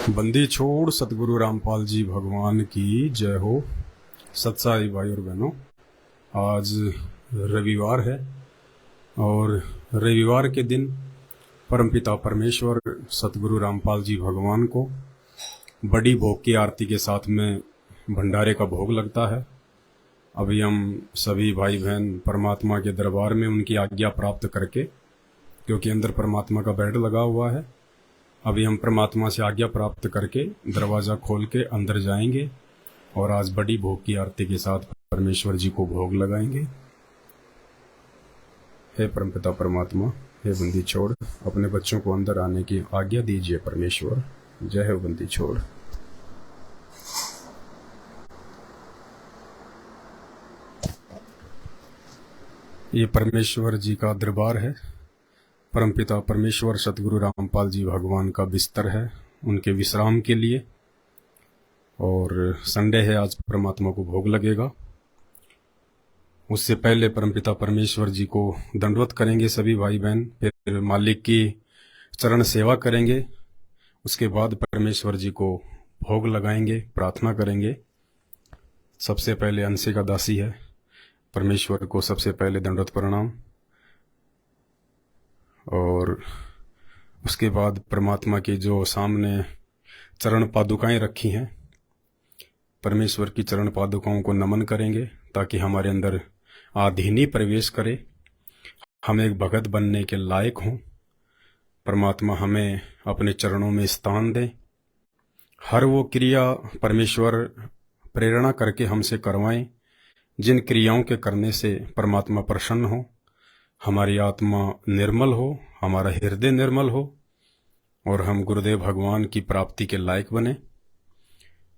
बंदी छोड़ सतगुरु रामपाल जी भगवान की जय हो। सत्साई भाई और बहनों, आज रविवार है और रविवार के दिन परमपिता परमेश्वर सतगुरु रामपाल जी भगवान को बड़ी भोग की आरती के साथ में भंडारे का भोग लगता है। अभी हम सभी भाई बहन परमात्मा के दरबार में उनकी आज्ञा प्राप्त करके, क्योंकि अंदर परमात्मा का बेड लगा हुआ है, अभी हम परमात्मा से आज्ञा प्राप्त करके दरवाज़ा खोल के अंदर जाएंगे और आज बड़ी भोग की आरती के साथ परमेश्वर जी को भोग लगाएंगे। हे परमपिता परमात्मा, हे बंदी छोड़, अपने बच्चों को अंदर आने की आज्ञा दीजिए परमेश्वर। जय हो बंदी छोड़। ये परमेश्वर जी का दरबार है। परमपिता परमेश्वर सतगुरु रामपाल जी भगवान का बिस्तर है उनके विश्राम के लिए, और संडे है, आज परमात्मा को भोग लगेगा। उससे पहले परमपिता परमेश्वर जी को दंडवत करेंगे सभी भाई बहन, फिर मालिक की चरण सेवा करेंगे। उसके बाद परमेश्वर जी को भोग लगाएंगे, प्रार्थना करेंगे। सबसे पहले अंशे का दासी है, परमेश्वर को सबसे पहले दंडवत प्रणाम, और उसके बाद परमात्मा की जो सामने चरण पादुकाएं रखी हैं, परमेश्वर की चरण पादुकाओं को नमन करेंगे ताकि हमारे अंदर आधीनी प्रवेश करे, हम एक भगत बनने के लायक हों। परमात्मा हमें अपने चरणों में स्थान दें। हर वो क्रिया परमेश्वर प्रेरणा करके हमसे करवाएं जिन क्रियाओं के करने से परमात्मा प्रसन्न हो, हमारी आत्मा निर्मल हो, हमारा हृदय निर्मल हो और हम गुरुदेव भगवान की प्राप्ति के लायक बने।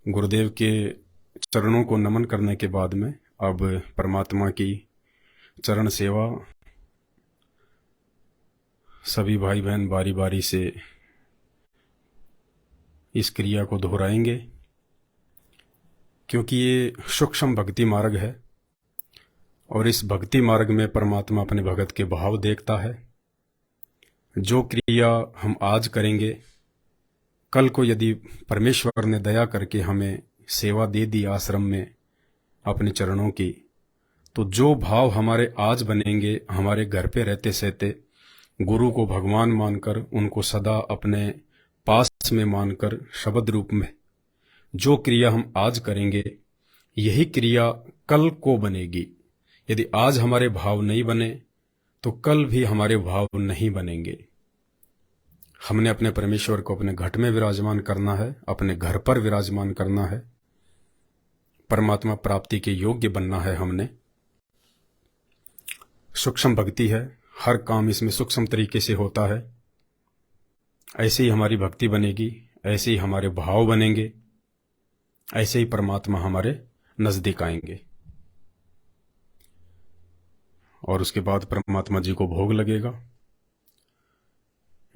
गुरुदेव के चरणों को नमन करने के बाद में अब परमात्मा की चरण सेवा सभी भाई बहन बारी बारी से इस क्रिया को दोहराएंगे, क्योंकि ये सूक्ष्म भक्ति मार्ग है और इस भक्ति मार्ग में परमात्मा अपने भगत के भाव देखता है। जो क्रिया हम आज करेंगे, कल को यदि परमेश्वर ने दया करके हमें सेवा दे दी आश्रम में अपने चरणों की, तो जो भाव हमारे आज बनेंगे, हमारे घर पे रहते सहते गुरु को भगवान मानकर, उनको सदा अपने पास में मानकर, शब्द रूप में जो क्रिया हम आज करेंगे, यही क्रिया कल को बनेगी। यदि आज हमारे भाव नहीं बने तो कल भी हमारे भाव नहीं बनेंगे। हमने अपने परमेश्वर को अपने घट में विराजमान करना है, अपने घर पर विराजमान करना है, परमात्मा प्राप्ति के योग्य बनना है। हमने सूक्ष्म भक्ति है, हर काम इसमें सूक्ष्म तरीके से होता है। ऐसे ही हमारी भक्ति बनेगी, ऐसे ही हमारे भाव बनेंगे, ऐसे ही परमात्मा हमारे नजदीक आएंगे। और उसके बाद परमात्मा जी को भोग लगेगा।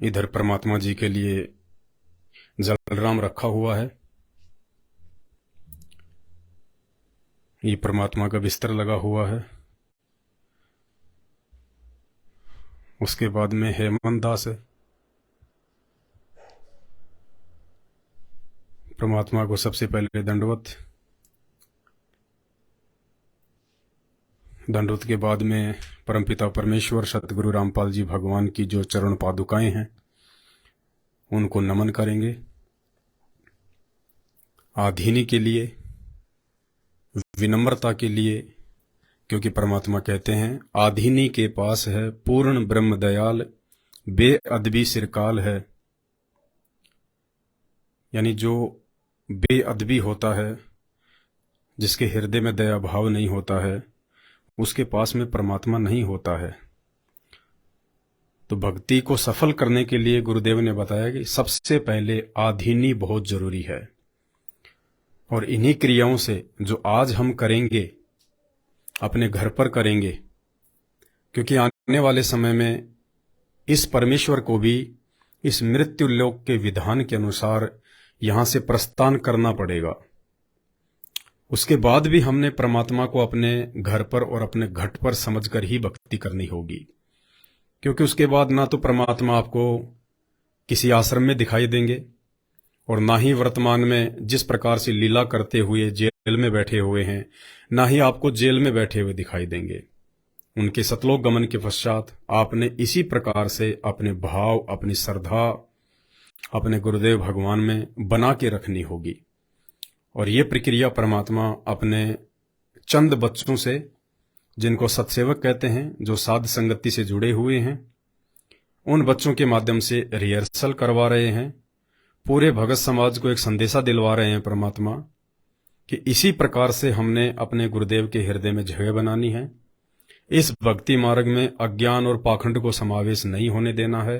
इधर परमात्मा जी के लिए जलराम रखा हुआ है, ये परमात्मा का बिस्तर लगा हुआ है। उसके बाद में हेमंत दास है। परमात्मा को सबसे पहले दंडवत के बाद में परमपिता परमेश्वर सतगुरु रामपाल जी भगवान की जो चरण पादुकाएं हैं उनको नमन करेंगे। आधीनी के लिए, विनम्रता के लिए, क्योंकि परमात्मा कहते हैं आधीनी के पास है पूर्ण ब्रह्म दयाल, बेअदबी सिरकाल है। यानी जो बेअदबी होता है, जिसके हृदय में दया भाव नहीं होता है, उसके पास में परमात्मा नहीं होता है। तो भक्ति को सफल करने के लिए गुरुदेव ने बताया कि सबसे पहले आधीनी बहुत जरूरी है, और इन्हीं क्रियाओं से जो आज हम करेंगे अपने घर पर करेंगे, क्योंकि आने वाले समय में इस परमेश्वर को भी इस मृत्यु लोक के विधान के अनुसार यहां से प्रस्थान करना पड़ेगा। उसके बाद भी हमने परमात्मा को अपने घर पर और अपने घट पर समझकर ही भक्ति करनी होगी, क्योंकि उसके बाद ना तो परमात्मा आपको किसी आश्रम में दिखाई देंगे और ना ही वर्तमान में जिस प्रकार से लीला करते हुए जेल में बैठे हुए हैं, ना ही आपको जेल में बैठे हुए दिखाई देंगे। उनके सतलोक गमन के पश्चात आपने इसी प्रकार से अपने भाव, अपनी श्रद्धा अपने गुरुदेव भगवान में बना के रखनी होगी। और ये प्रक्रिया परमात्मा अपने चंद बच्चों से, जिनको सत्सेवक कहते हैं, जो साध संगति से जुड़े हुए हैं, उन बच्चों के माध्यम से रिहर्सल करवा रहे हैं। पूरे भगत समाज को एक संदेशा दिलवा रहे हैं परमात्मा कि इसी प्रकार से हमने अपने गुरुदेव के हृदय में जगह बनानी है। इस भक्ति मार्ग में अज्ञान और पाखंड को समावेश नहीं होने देना है।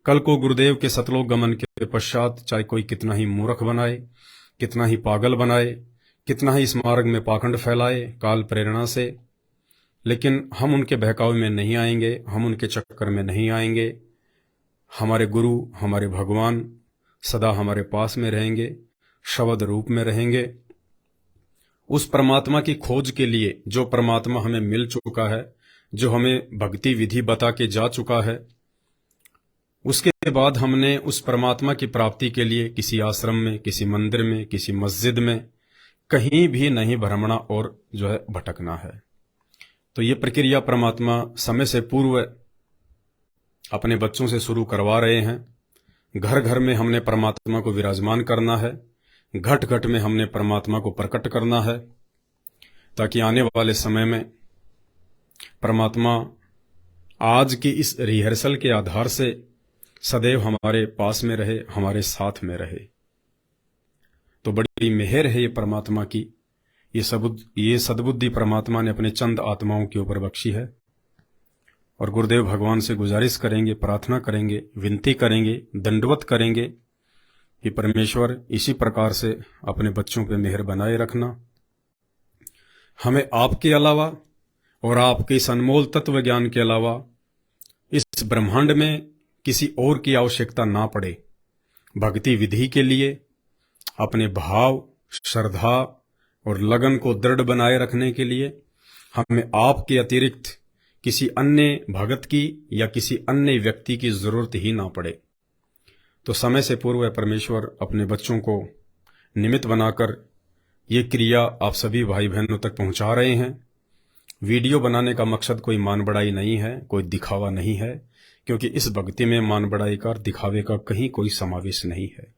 कल को गुरुदेव के सतलोक गमन के पश्चात चाहे कोई कितना ही मूर्ख बनाए, कितना ही पागल बनाए, कितना ही इस मार्ग में पाखंड फैलाए काल प्रेरणा से, लेकिन हम उनके बहकावे में नहीं आएंगे, हम उनके चक्कर में नहीं आएंगे। हमारे गुरु, हमारे भगवान सदा हमारे पास में रहेंगे, शब्द रूप में रहेंगे। उस परमात्मा की खोज के लिए, जो परमात्मा हमें मिल चुका है, जो हमें भक्ति विधि बता के जा चुका है, उसके बाद हमने उस परमात्मा की प्राप्ति के लिए किसी आश्रम में, किसी मंदिर में, किसी मस्जिद में कहीं भी नहीं भ्रमणा और जो है भटकना है। तो ये प्रक्रिया परमात्मा समय से पूर्व अपने बच्चों से शुरू करवा रहे हैं। घर घर में हमने परमात्मा को विराजमान करना है, घट घट में हमने परमात्मा को प्रकट करना है, ताकि आने वाले समय में परमात्मा आज की इस रिहर्सल के आधार से सदैव हमारे पास में रहे, हमारे साथ में रहे। तो बड़ी मेहर है ये परमात्मा की, ये सद्बुद्धि परमात्मा ने अपने चंद आत्माओं के ऊपर बख्शी है। और गुरुदेव भगवान से गुजारिश करेंगे, प्रार्थना करेंगे, विनती करेंगे, दंडवत करेंगे कि परमेश्वर इसी प्रकार से अपने बच्चों पे मेहर बनाए रखना। हमें आपके अलावा और आपके इस अनमोल तत्व ज्ञान के अलावा इस ब्रह्मांड में किसी और की आवश्यकता ना पड़े। भक्ति विधि के लिए अपने भाव, श्रद्धा और लगन को दृढ़ बनाए रखने के लिए हमें आपके अतिरिक्त किसी अन्य भगत की या किसी अन्य व्यक्ति की जरूरत ही ना पड़े। तो समय से पूर्व परमेश्वर अपने बच्चों को निमित्त बनाकर ये क्रिया आप सभी भाई बहनों तक पहुंचा रहे हैं। वीडियो बनाने का मकसद कोई मान बढ़ाई नहीं है, कोई दिखावा नहीं है, क्योंकि इस भक्ति में मान बढ़ाई का, दिखावे का कहीं कोई समावेश नहीं है।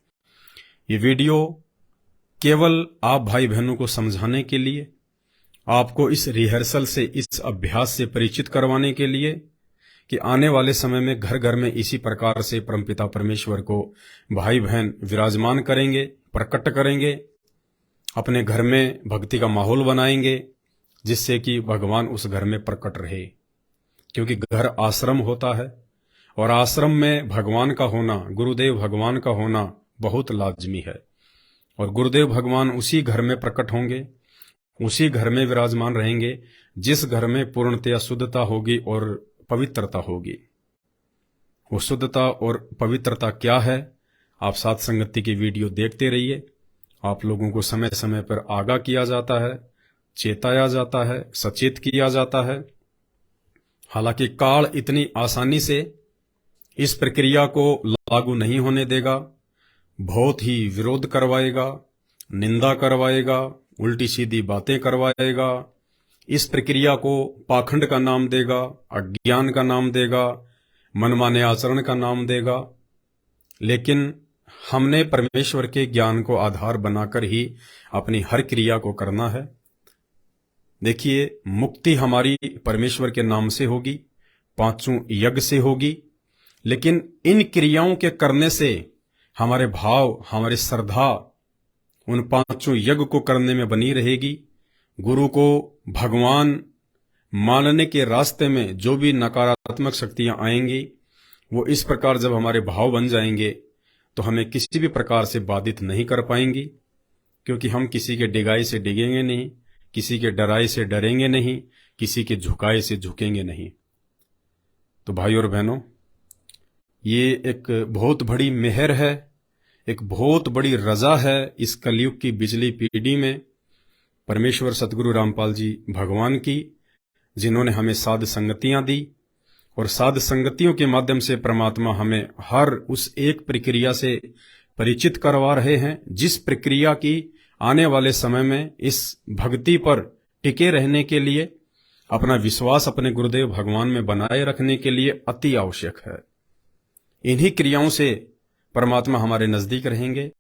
ये वीडियो केवल आप भाई बहनों को समझाने के लिए, आपको इस रिहर्सल से, इस अभ्यास से परिचित करवाने के लिए कि आने वाले समय में घर घर में इसी प्रकार से परमपिता परमेश्वर को भाई बहन विराजमान करेंगे, प्रकट करेंगे, अपने घर में भक्ति का माहौल बनाएंगे, जिससे कि भगवान उस घर में प्रकट रहे। क्योंकि घर आश्रम होता है और आश्रम में भगवान का होना, गुरुदेव भगवान का होना बहुत लाजमी है। और गुरुदेव भगवान उसी घर में प्रकट होंगे, उसी घर में विराजमान रहेंगे जिस घर में पूर्णतया शुद्धता होगी और पवित्रता होगी। वो शुद्धता और पवित्रता क्या है, आप साथ संगति की वीडियो देखते रहिए। आप लोगों को समय समय पर आगाह किया जाता है, चेताया जाता है, सचेत किया जाता है। हालांकि काल इतनी आसानी से इस प्रक्रिया को लागू नहीं होने देगा, बहुत ही विरोध करवाएगा, निंदा करवाएगा, उल्टी सीधी बातें करवाएगा, इस प्रक्रिया को पाखंड का नाम देगा, अज्ञान का नाम देगा, मनमाने आचरण का नाम देगा। लेकिन हमने परमेश्वर के ज्ञान को आधार बनाकर ही अपनी हर क्रिया को करना है। देखिए, मुक्ति हमारी परमेश्वर के नाम से होगी, पांचों यज्ञ से होगी, लेकिन इन क्रियाओं के करने से हमारे भाव, हमारी श्रद्धा उन पांचों यज्ञ को करने में बनी रहेगी। गुरु को भगवान मानने के रास्ते में जो भी नकारात्मक शक्तियां आएंगी, वो इस प्रकार जब हमारे भाव बन जाएंगे तो हमें किसी भी प्रकार से बाधित नहीं कर पाएंगी, क्योंकि हम किसी के डिगाई से डिगेंगे नहीं, किसी के डराए से डरेंगे नहीं, किसी के झुकाए से झुकेंगे नहीं। तो भाई और बहनों, ये एक बहुत बड़ी मेहर है, एक बहुत बड़ी रजा है इस कलयुग की बिजली पीढ़ी में परमेश्वर सतगुरु रामपाल जी भगवान की, जिन्होंने हमें साध संगतियां दी। और साध संगतियों के माध्यम से परमात्मा हमें हर उस एक प्रक्रिया से परिचित करवा रहे हैं, जिस प्रक्रिया की आने वाले समय में इस भक्ति पर टिके रहने के लिए, अपना विश्वास अपने गुरुदेव भगवान में बनाए रखने के लिए अति आवश्यक है। इन्हीं क्रियाओं से परमात्मा हमारे नजदीक रहेंगे,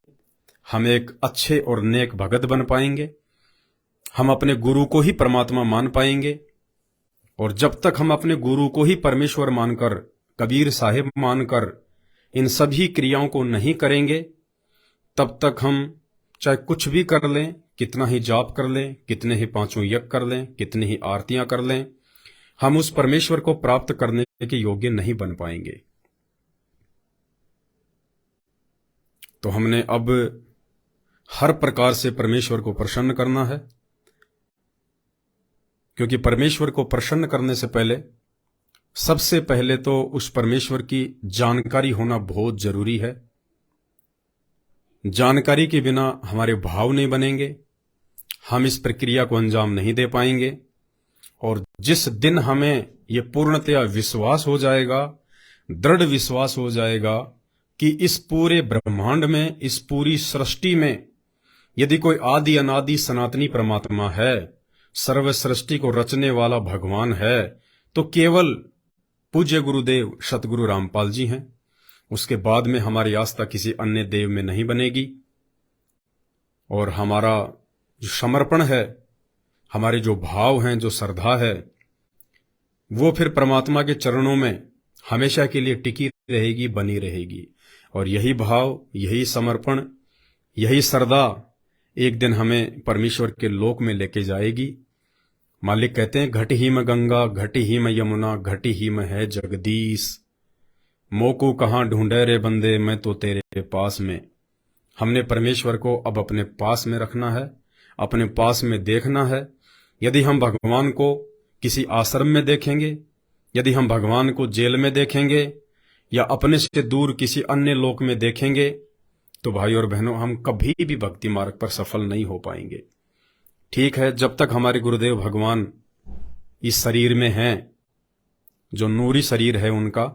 हम एक अच्छे और नेक भगत बन पाएंगे, हम अपने गुरु को ही परमात्मा मान पाएंगे। और जब तक हम अपने गुरु को ही परमेश्वर मानकर, कबीर साहिब मानकर इन सभी क्रियाओं को नहीं करेंगे, तब तक हम चाहे कुछ भी कर लें, कितना ही जाप कर लें, कितने ही पांचों यज्ञ कर लें, कितनी ही आरतियां कर लें, हम उस परमेश्वर को प्राप्त करने के योग्य नहीं बन पाएंगे। तो हमने अब हर प्रकार से परमेश्वर को प्रसन्न करना है, क्योंकि परमेश्वर को प्रसन्न करने से पहले सबसे पहले तो उस परमेश्वर की जानकारी होना बहुत जरूरी है। जानकारी के बिना हमारे भाव नहीं बनेंगे, हम इस प्रक्रिया को अंजाम नहीं दे पाएंगे। और जिस दिन हमें ये पूर्णतया विश्वास हो जाएगा, दृढ़ विश्वास हो जाएगा कि इस पूरे ब्रह्मांड में, इस पूरी सृष्टि में यदि कोई आदि अनादि सनातनी परमात्मा है, सर्व सृष्टि को रचने वाला भगवान है, तो केवल पूज्य गुरुदेव सतगुरु रामपाल जी हैं। उसके बाद में हमारी आस्था किसी अन्य देव में नहीं बनेगी। और हमारा जो समर्पण है, हमारे जो भाव हैं, जो श्रद्धा है, वो फिर परमात्मा के चरणों में हमेशा के लिए टिकी रहेगी, बनी रहेगी। और यही भाव, यही समर्पण, यही श्रद्धा एक दिन हमें परमेश्वर के लोक में लेके जाएगी। मालिक कहते हैं, घट ही में गंगा, घट ही में यमुना, घट ही में है जगदीश, मोको कहाँ ढूंढे रे बंदे, मैं तो तेरे पास में। हमने परमेश्वर को अब अपने पास में रखना है, अपने पास में देखना है। यदि हम भगवान को किसी आश्रम में देखेंगे, यदि हम भगवान को जेल में देखेंगे, या अपने से दूर किसी अन्य लोक में देखेंगे, तो भाई और बहनों, हम कभी भी भक्ति मार्ग पर सफल नहीं हो पाएंगे। ठीक है, जब तक हमारे गुरुदेव भगवान इस शरीर में हैं, जो नूरी शरीर है उनका,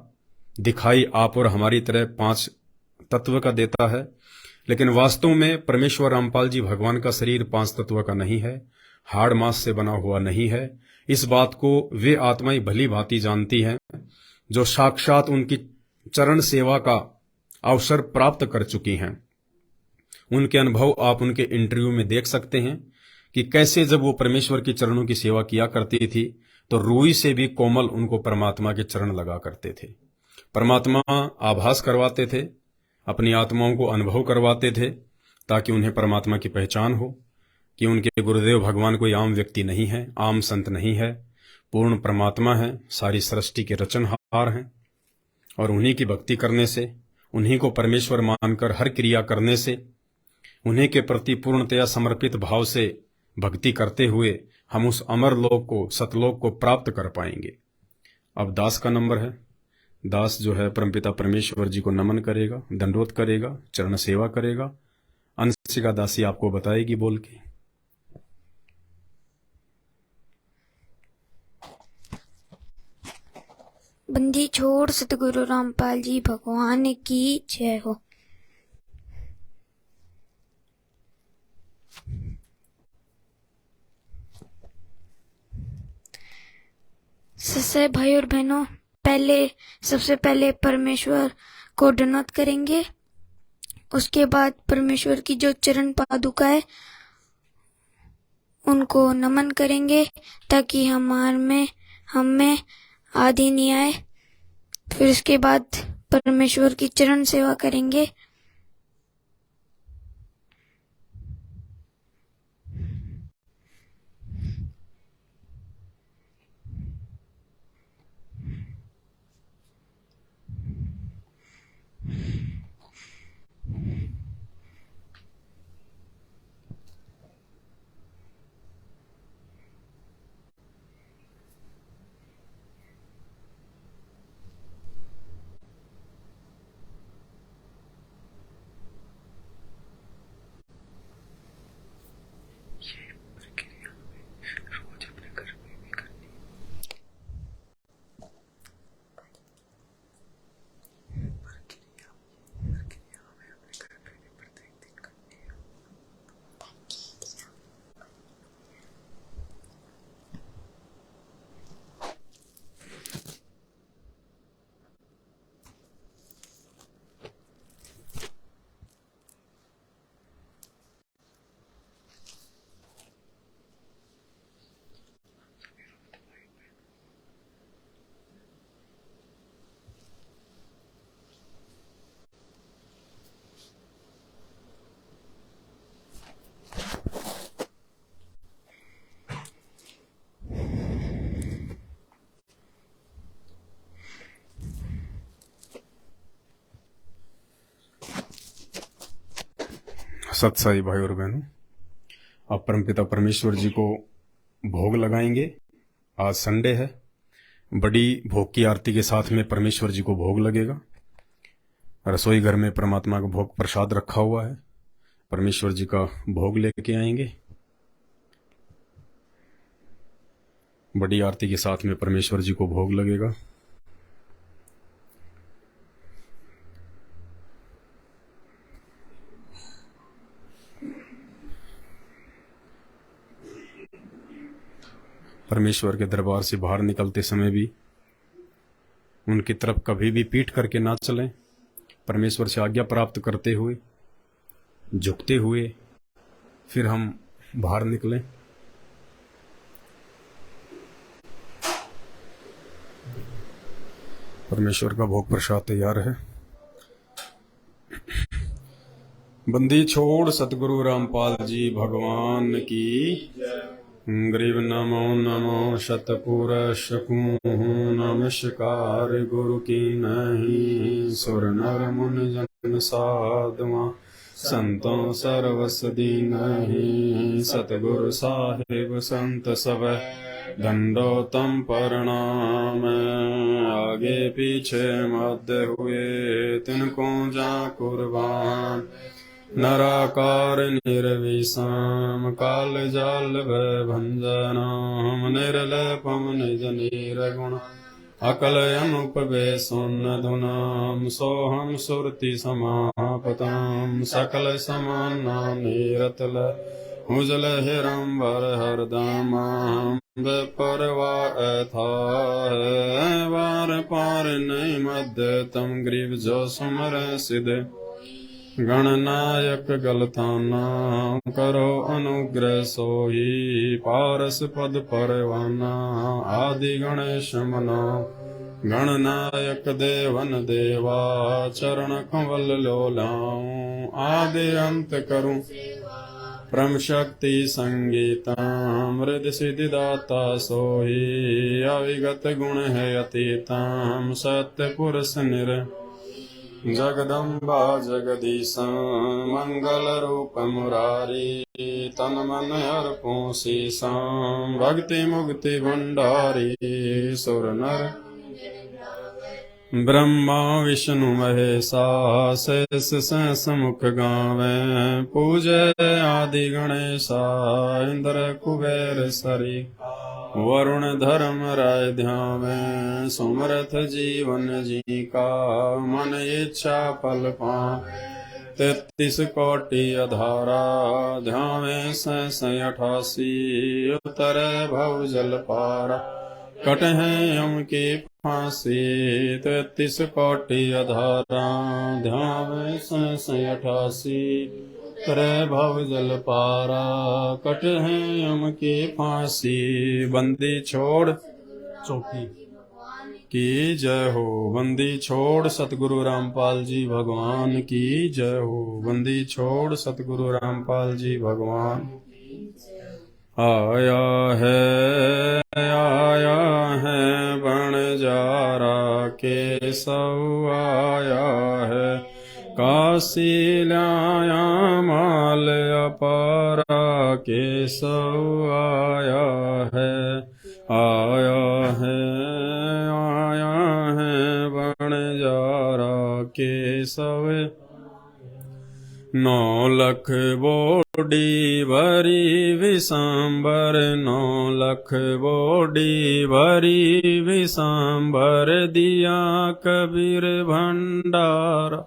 दिखाई आप और हमारी तरह 5 तत्व का देता है, लेकिन वास्तव में परमेश्वर रामपाल जी भगवान का शरीर 5 तत्व का नहीं है, हाड़ मांस से बना हुआ नहीं है। इस बात को वे आत्माएं भली भांति जानती हैं जो साक्षात उनकी चरण सेवा का अवसर प्राप्त कर चुकी हैं। उनके अनुभव आप उनके इंटरव्यू में देख सकते हैं कि कैसे जब वो परमेश्वर की चरणों की सेवा किया करती थी, तो रूई से भी कोमल उनको परमात्मा के चरण लगा करते थे। परमात्मा आभास करवाते थे, अपनी आत्माओं को अनुभव करवाते थे, ताकि उन्हें परमात्मा की पहचान हो कि उनके गुरुदेव भगवान कोई आम व्यक्ति नहीं है, आम संत नहीं है, पूर्ण परमात्मा है, सारी सृष्टि के रचनहार हैं। और उन्हीं की भक्ति करने से, उन्हीं को परमेश्वर मानकर हर क्रिया करने से, उन्हीं के प्रति पूर्णतया समर्पित भाव से भक्ति करते हुए हम उस अमर लोक को, सतलोक को प्राप्त कर पाएंगे। अब दास का नंबर है। दास जो है परमपिता परमेश्वर जी को नमन करेगा, दंडोत करेगा, चरण सेवा करेगा। अंशिका दासी आपको बताएगी बोल के। बंदी छोड़ सतगुरु रामपाल जी भगवान की जय हो। सच्चे भाई और बहनों, सबसे पहले परमेश्वर को दंडवत करेंगे। उसके बाद परमेश्वर की जो चरण पादुका है उनको नमन करेंगे, ताकि हमें आदि नहीं आए। फिर उसके बाद परमेश्वर की चरण सेवा करेंगे। सत्साई भाई और बहनों, आप परमपिता परमेश्वर जी को भोग लगाएंगे। आज संडे है, बड़ी भोग की आरती के साथ में परमेश्वर जी को भोग लगेगा। रसोई घर में परमात्मा का भोग प्रसाद रखा हुआ है, परमेश्वर जी का भोग लेके आएंगे। बड़ी आरती के साथ में परमेश्वर जी को भोग लगेगा। परमेश्वर के दरबार से बाहर निकलते समय भी उनकी तरफ कभी भी पीठ करके ना चलें। परमेश्वर से आज्ञा प्राप्त करते हुए, झुकते हुए फिर हम बाहर निकलें। परमेश्वर का भोग प्रसाद तैयार है। बंदी छोड़ सतगुरु रामपाल जी भगवान की। गरीब नमो नमो शतपुरुष नमस्कार गुरु की नहीं। सुर नर मुनि जन साधुआ संतों सर्वसदी नहीं। सतगुरु साहिब संत सब दंडोतम प्रणाम। आगे पीछे मध्य हुए तिनको जा कुर्बान। नराकार निर्विषम काल जाल भय भंजनाम। निर्लेपम निज निर्गुण अकल अनुपवे सुन धुनाम। सोहम सुरति समापताम सकल समाना निरतल। उजल हिरंबर हरदमाम परवा था वार पार नहीं मध्य तम ग्रीव जो सुमर सिद्ध। गणनायक गलथाना करो अनुग्रह सोही। पारस पद परवाना आदि गणेश मना। गणनायक देवन देवा चरण कमल लोलाऊं। आदि अंत करूं परम शक्ति संगीताम। हृदय सिद्धि दाता सोही अविगत गुण है अतीताम। सत्य पुरुष निर जगदम्बा जगदीशा मंगल रूप मुरारी। तन मन अर्पों सीसाम भक्ति मुक्ति भंडारी। सुर नर ब्रह्मा विष्णु महेशा शेष सहस मुख गावे। पूजे आदि गणेशा इंद्र कुबेर सरी। वरुण धर्म राय ध्यावे सुमरथ जीवन जी का। मन इच्छा फल पा 33 कोटि अधारा। ध्यावे 88 उतर भव जल पारा। कट है यम की फांसी 33 कोटि अधारा। ध्यावे 88 करे भव जल पारा। कट है यम की फांसी। बंदी छोड़ चौकी की जय हो। बंदी छोड़ सतगुरु रामपाल जी भगवान की जय हो। बंदी छोड़ सतगुरु रामपाल जी भगवान। आया है बणजारा के सौ आया है। काशी लाया माल अपारा के सौ आया है। आया है बणजारा के सौ। 9 लख बोडी भरी विसांबर। 9 लख बोडी भरी विसांबर। दिया कबीर भंडारा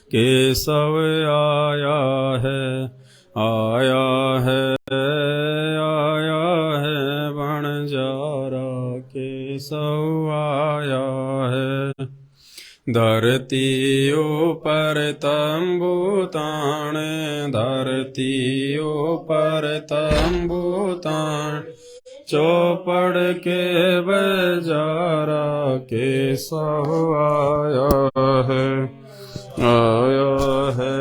के सव आया है। आया है बणजारा के सव आया है। धरती ऊपर तंबू ताने। धरती ऊपर तंबू तान। चौपड़ के बजारा के सव आया है। आया है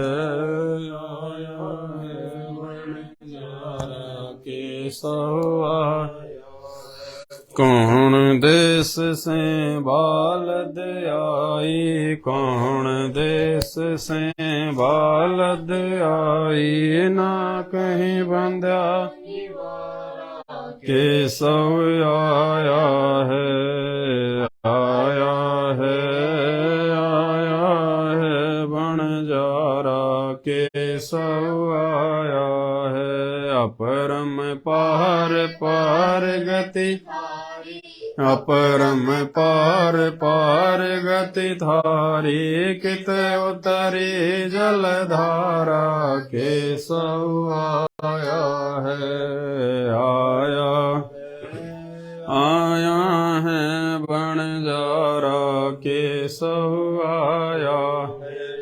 बणजारा के सव। कौन देश से बालद आई, कौन देश से बालद आई, ना कहीं बंध्या केशव आया है, आया है, आया है बणजारा केशव आया है। अपरम पार पार गति, अपरम पार पार गति थारी, कित उतरी जलधारा केशव आया है, आया आया है बणजारा केशव आया।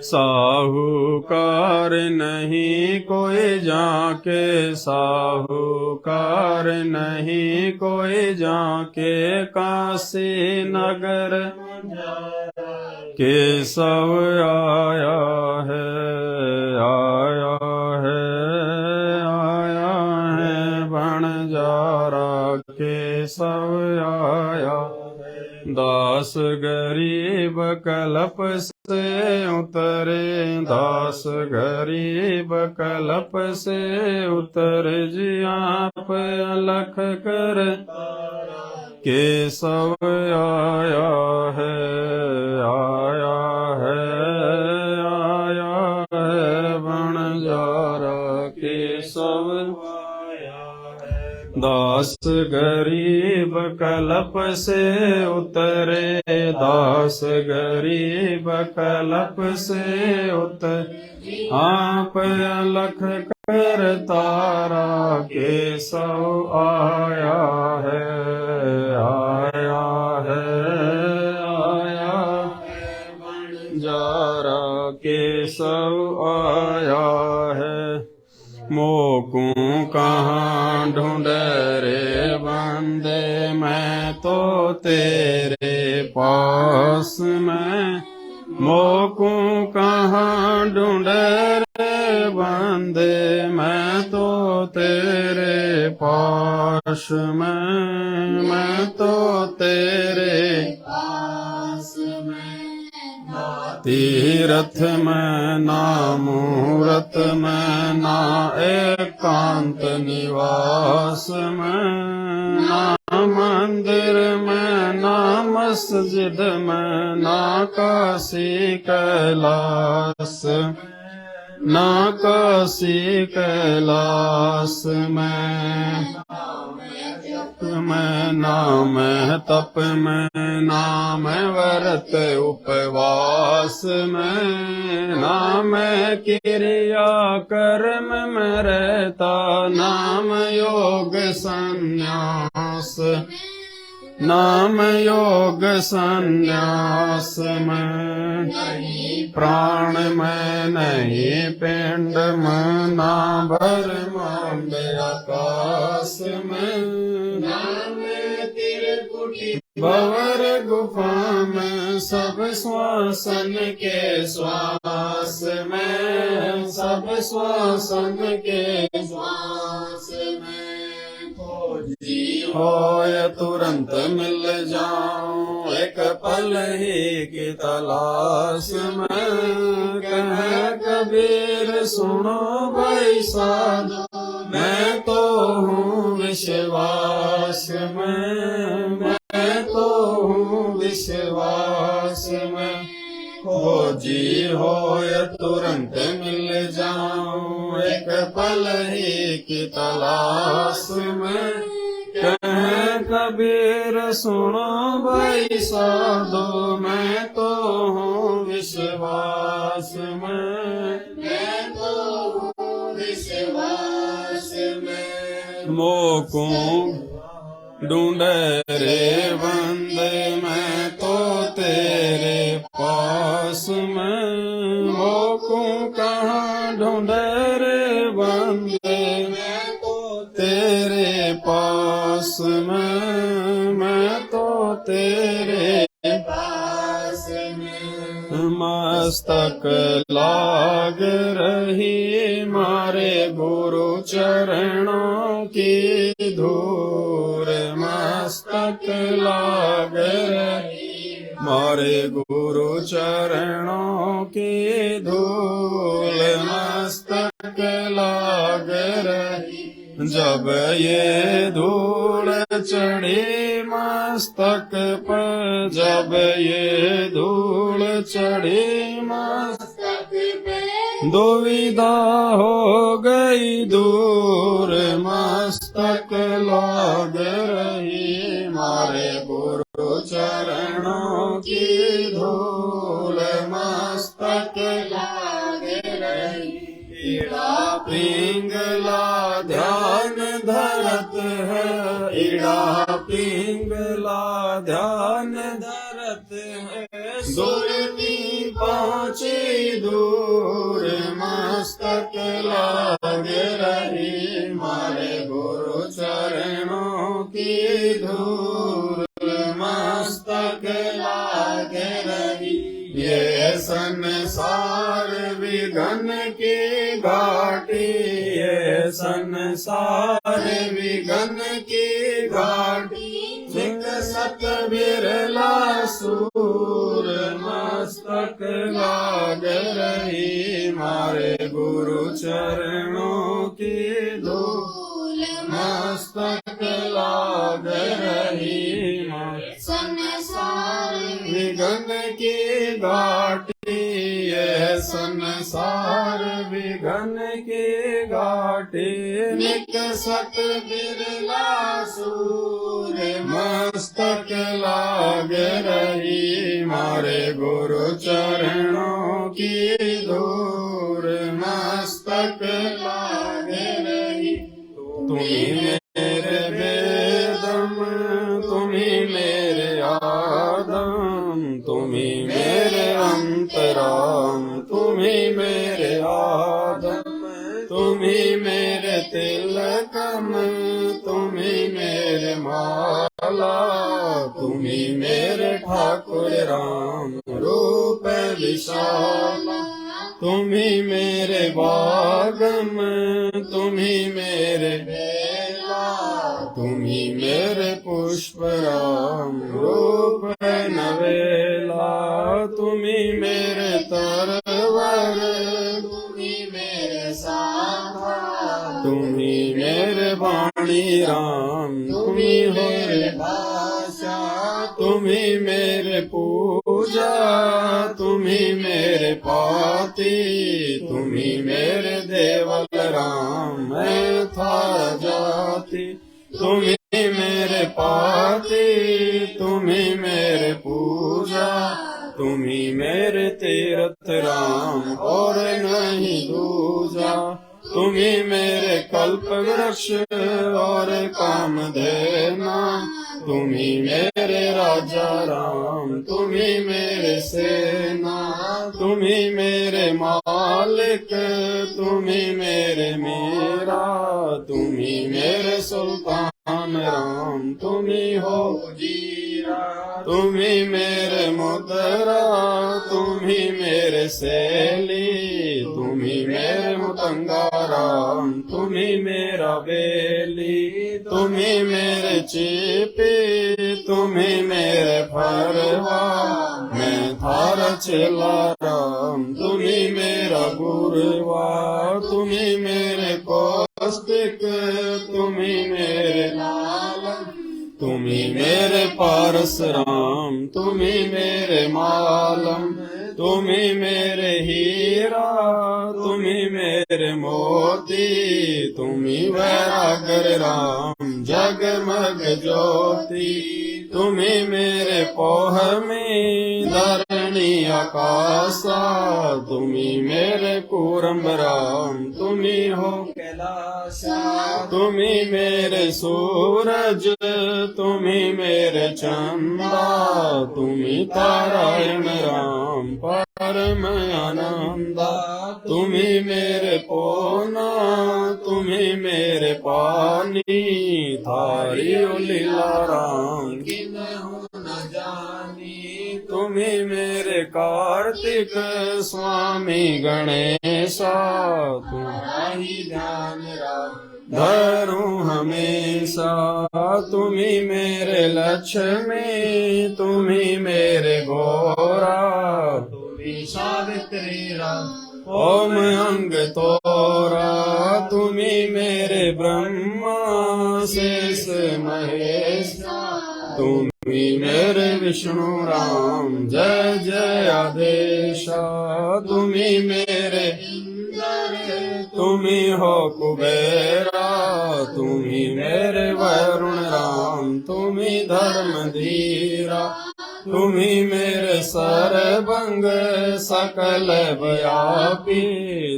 साहूकार नहीं कोई जाके, साहूकार नहीं कोई जाके, काशी नगर केशव आया है, आया है, आया है बणजारा केशव आया। दास गरीब कलप से उतरे, दास गरीब कलप से उतर, जी आप अलख कर केशव आया है, आया है, आया है बणजारा केशव। दास गरीब कलप से उतरे, दास गरीब कलप से उतर, आप अलख कर तारा केशव आया है, आया है, आया बणजारा केशव आया है। मोकू कहाँ ढूंढ रे बंदे, मैं तो तेरे पास में, मोकू कहाँ ढूंढ रे बंदे, मैं तो तेरे पास में, मैं तो तेरे पास में। तीरथ में ना मूरत में, ना एकांत निवास में, ना मंदिर में, ना मस्जिद में, ना काशी कैलाश, ना काशी कैलाश में, में ना मैं तप में, ना मैं व्रत उपवास में, ना मैं क्रिया कर्म में रहता, नाम योग संन्यास, नाम योग संन्यास में। प्राण में नहीं पिंड में, ना भरमांड आकाश में, भंवर गुफा में, सब श्वासन के श्वास में, सब श्वासन के श्वास में। होय तुरंत मिल जाऊं एक पल ही की तलाश में, कह कबीर सुनो भाई साधो, मैं तो हूँ विश्वास में, मैं तो हूँ विश्वास में। खोजी होय तुरंत मिल जाऊं एक पल ही की तलाश में, कह कबीर सुनो भाई साधो, मैं तो हूँ विश्वास में, मैं तो हूँ विश्वास में। मोकू ढूंढे रे बंदे, मैं तो तेरे पास में, मोकू कहाँ ढूंढे रे बंदे, मैं तो तेरे पास में, मैं तो तेरे पास में। मस्तक लाग रही मारे गुरु चरणों की धूल, मस्तक लाग रही मारे गुरु चरणों की धूल मस्तक लाग रही जब ये धूल चढ़ी मस्तक पर जब ये धूल चढ़ी मस्तक पे दुविधा हो गई दूर मस्तक लाग रही मारे गुरु चरणों की धूल मस्तक लाग रही इड़ा पिंगला ध्यान धरत है इड़ा पिंगला ध्यान धरत है सुरती पहुँची दूर मस्तक लाग रही मारे गुरु चरणों की धूल मस्तक लाग रही ये संसार विघन की घाटी ये संसार विघन की घाटी सत बिरला सूर मस्तक लाग रही मारे गुरु चरणों की धूल मस्तक लाग रही संसार विघन की घाटी ये संसार विघन की घाटी निकसत बिरला सूर मस्तक लाग रही मारे गुरु चरणों की धूल मस्तक लाग रही तुम्ही मेरे वेदम तुम्ही मेरे आदम तुम्ही मेरे अंतराम तुम्ही मेरे आदम तुम्ही मेरे तिलकम तुम्ही मेरे माला तुम्ही मेरे ठाकुर राम रूप विशाल तुम्ही मेरे बागम तुम्ही मेरे बेला तुम्ही मेरे पुष्प राम रूप नवेला तुम्ही मेरे तरवर तुम्ही मेरे साधा तुम्ही मेरे वाणी राम तुम्ही हो भाषा तुम्ही मेरे पूजा तुम्ही मेरे पाती तुम्ही मेरे देवल राम मैं थारा जाति तुम्ही मेरे पाती तुम्ही मेरे पूजा तुम्ही मेरे तीर्थ राम और नहीं दूजा तुम्ही मेरे कल्प वृक्ष और काम देना तुम्ही मेरे राजा राम तुम्ही मेरे सेना तुम्ही मेरे मालिक तुम्ही मेरे मीरा तुम्ही मेरे सुल्तान राम तुम्ही हो जीरा तुम्ही मेरे मुद्रा तुम्ही मेरे सैली तुम्ही मेरे मुतंगा राम तुम्ही मेरा बेली तुम्ही मेरे चीपी तुम्ही मेरे फरवा मैं थारा चेला राम तुम्ही मेरा गुरुवा तुम्ही मेरे कौस्तिक तुम्ही मेरे लालम तुम्ही मेरे पारस राम तुम्ही मेरे मालम तुम्ही मेरे हीरा तुम्ही मेरे मोती तुम्ही वैरागर राम जगमग ज्योति तुम्ही मेरे पोह में धरणी आकाशा तुम्ही मेरे पूरम राम तुम्ही हो कैलाशा तुम्ही मेरे सूरज तुम्ही मेरे चंदा तुम्ही तारायण राम परम आनंदा तुम्ही मेरे पोना तुम्ही मेरे पानी थारी लीला राम की न जानी तुम्ही मेरे कार्तिक स्वामी गणेशा तुम्हारा ही ध्यान राम धरूं हमेशा। तुम्ही मेरे लक्ष्मी, तुम्ही मेरे गोरा, तुम्ही सावित्री राम, ओम अंग तोरा। तुम्ही मेरे ब्रह्मा शेष महेश, तुम्ही मेरे विष्णु राम, जय जय आदेशा। तुम्ही मेरे तुम्ही हो कुबेरा, तुम्ही मेरे वरुण राम, तुम्ही धर्म धीरा। तुम्ही मेरे सरबंग सकल व्यापी,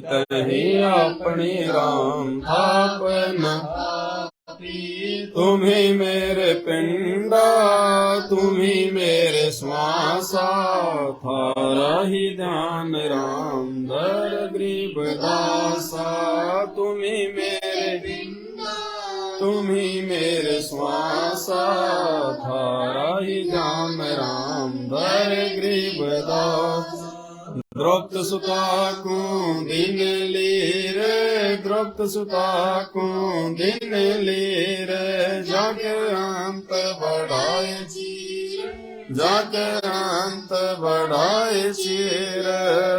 तही अपनी राम थापना। तुम्ही मेरे पिंडा, तुम्ही मेरे श्वासा, थारा ही ध्यान राम धर गरीब दासा। तुम्ही मेरे पिंडा, तुम्ही मेरे श्वासा, थारा ही ध्यान राम धर गरीब दासा। द्रौपद सुता को दिन लीर, द्रौपद सुता को दिन लीर, जाके अंत बढ़ाए चीर, जाके अंत बढ़ाए चीर।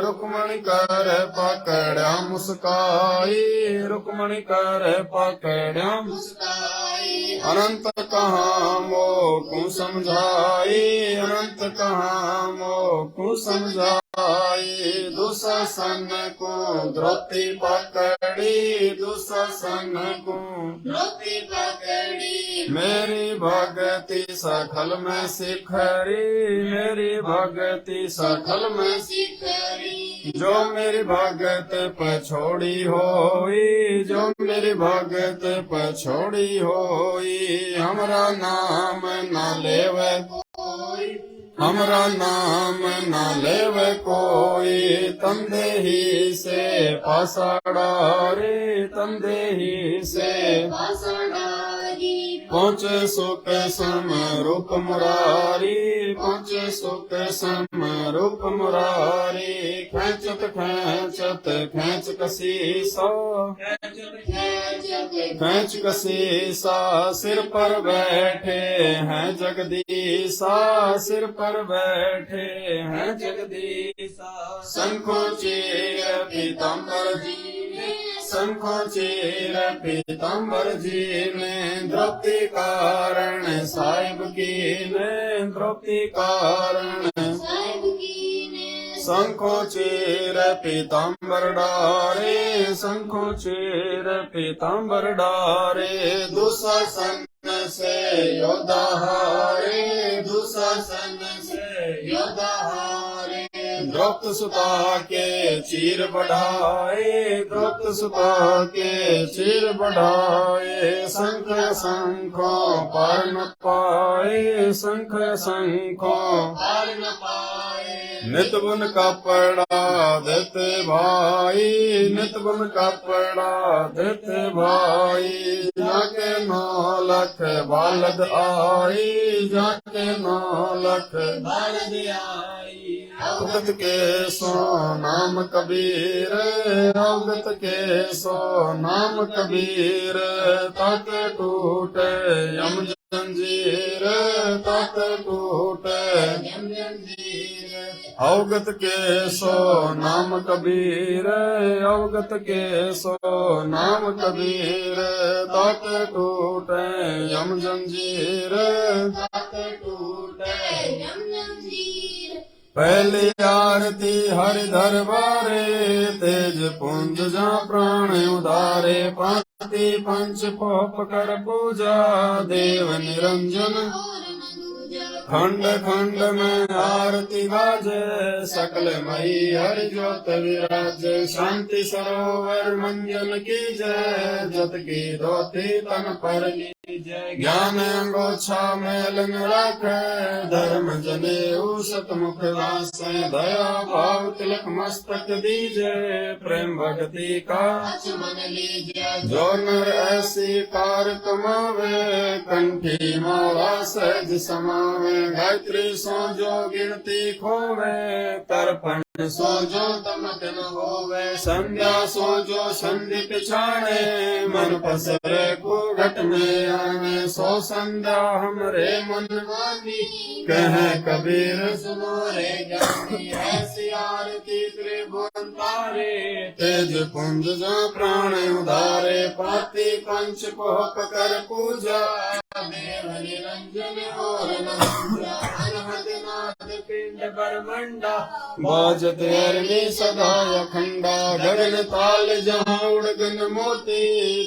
रुक्मणी कर पकड़ा मुस्काई, रुक्मणी कर पकड़ा मुस्काई। अनंत कहाँ मोको समझाई, अनंत कहाँ मोको समझाई। दुशासन को द्रौपदी पकड़ी, दुशासन को द्रौपदी पकड़ी। मेरी भगति सकल में सिखरी, मेरी भगति सकल में सिखरी। जो मेरी भगत पछोड़ी होई, जो मेरी भगत पछोड़ी होई। हमरा नाम न लेवे कोई, हमरा नाम न लेवे कोई। तंदे ही से पासड़ा रे, तंदे ही से पहुँचे सुख सम रूप मुरारी, पहुँचे सुख सम रूप मुरारी। खेचत खेचत खेच कसीसा, खेच कसीसा। सिर पर बैठे हैं जगदीसा, सिर पर बैठे हैं जगदीसा। शंखो चीर पीताम्बर जी ने, शंखो चीर पीताम्बर जी ने। द्रौपदी कारण साहिब की ने, द्रौपदी कारण साहिब की ने। शंखो चीर पीताम्बर डारे, शंखो चीर पीताम्बर डारे। दुशासन से योद्धा हारे, दुशासन से योद्धा हारे। द्रौपद सुता के चीर बढ़ाए, द्रौपद सुता के चीर बढ़ाए। शंख शंखो पार न पाए, शंख शंखो पार न पाए। नित बुन कपड़ा देते भाई, नित बुन कपड़ा देते भाई। जाके 9 लाख बालद आई, जाके 9 लाख बालद आई। अवगत के सो नाम कबीर, अवगत के सो नाम कबीर। तक टूटे यम जंजीर, तक टूटे यम जंजीर। अवगत के सो नाम कबीर, अवगत के सो नाम कबीर। तक टूटे यम जंजीर, तक टूटे यम जंजीर। पहली आरती हरि दरबारे, तेज पुंज जा प्राण उदारे। पाती पंच पोप कर पूजा, देव निरंजन खंड खंड में आरती बाजे। सकल मई हरि ज्योत विराज, शांति सरोवर मंजन की जय। जत की धोती तन पर की जय। ज्ञान अंगोछा मेल न राखे, धर्म जनेऊ सतमुख वासे। दया भाव तिलक मस्तक दीजे, प्रेम भक्ति का मन लीजे। जो नर ऐसी कार कमावे, कंठी माला सहज समावे। गायत्री सो जो गिनती खोवे, तर्पण सो जो तम तिन होवे, संध्या सो जो संधि पिछाड़े, मन पसरे को घट में आवे, सो संध्या हमरे मन मानी, कहे कबीर सुनो रे ज्ञानी, ऐसी आरती त्रिभुवन तारे, तेज पुंज जो प्राण उदारे, पाती पंच पोप कर पूजा, देव निरंजन और अनहद नाद पिंड बरमंडा, बाजत अरणी सदा अखंडा, गगन ताल जहाँ उड़गन मोती,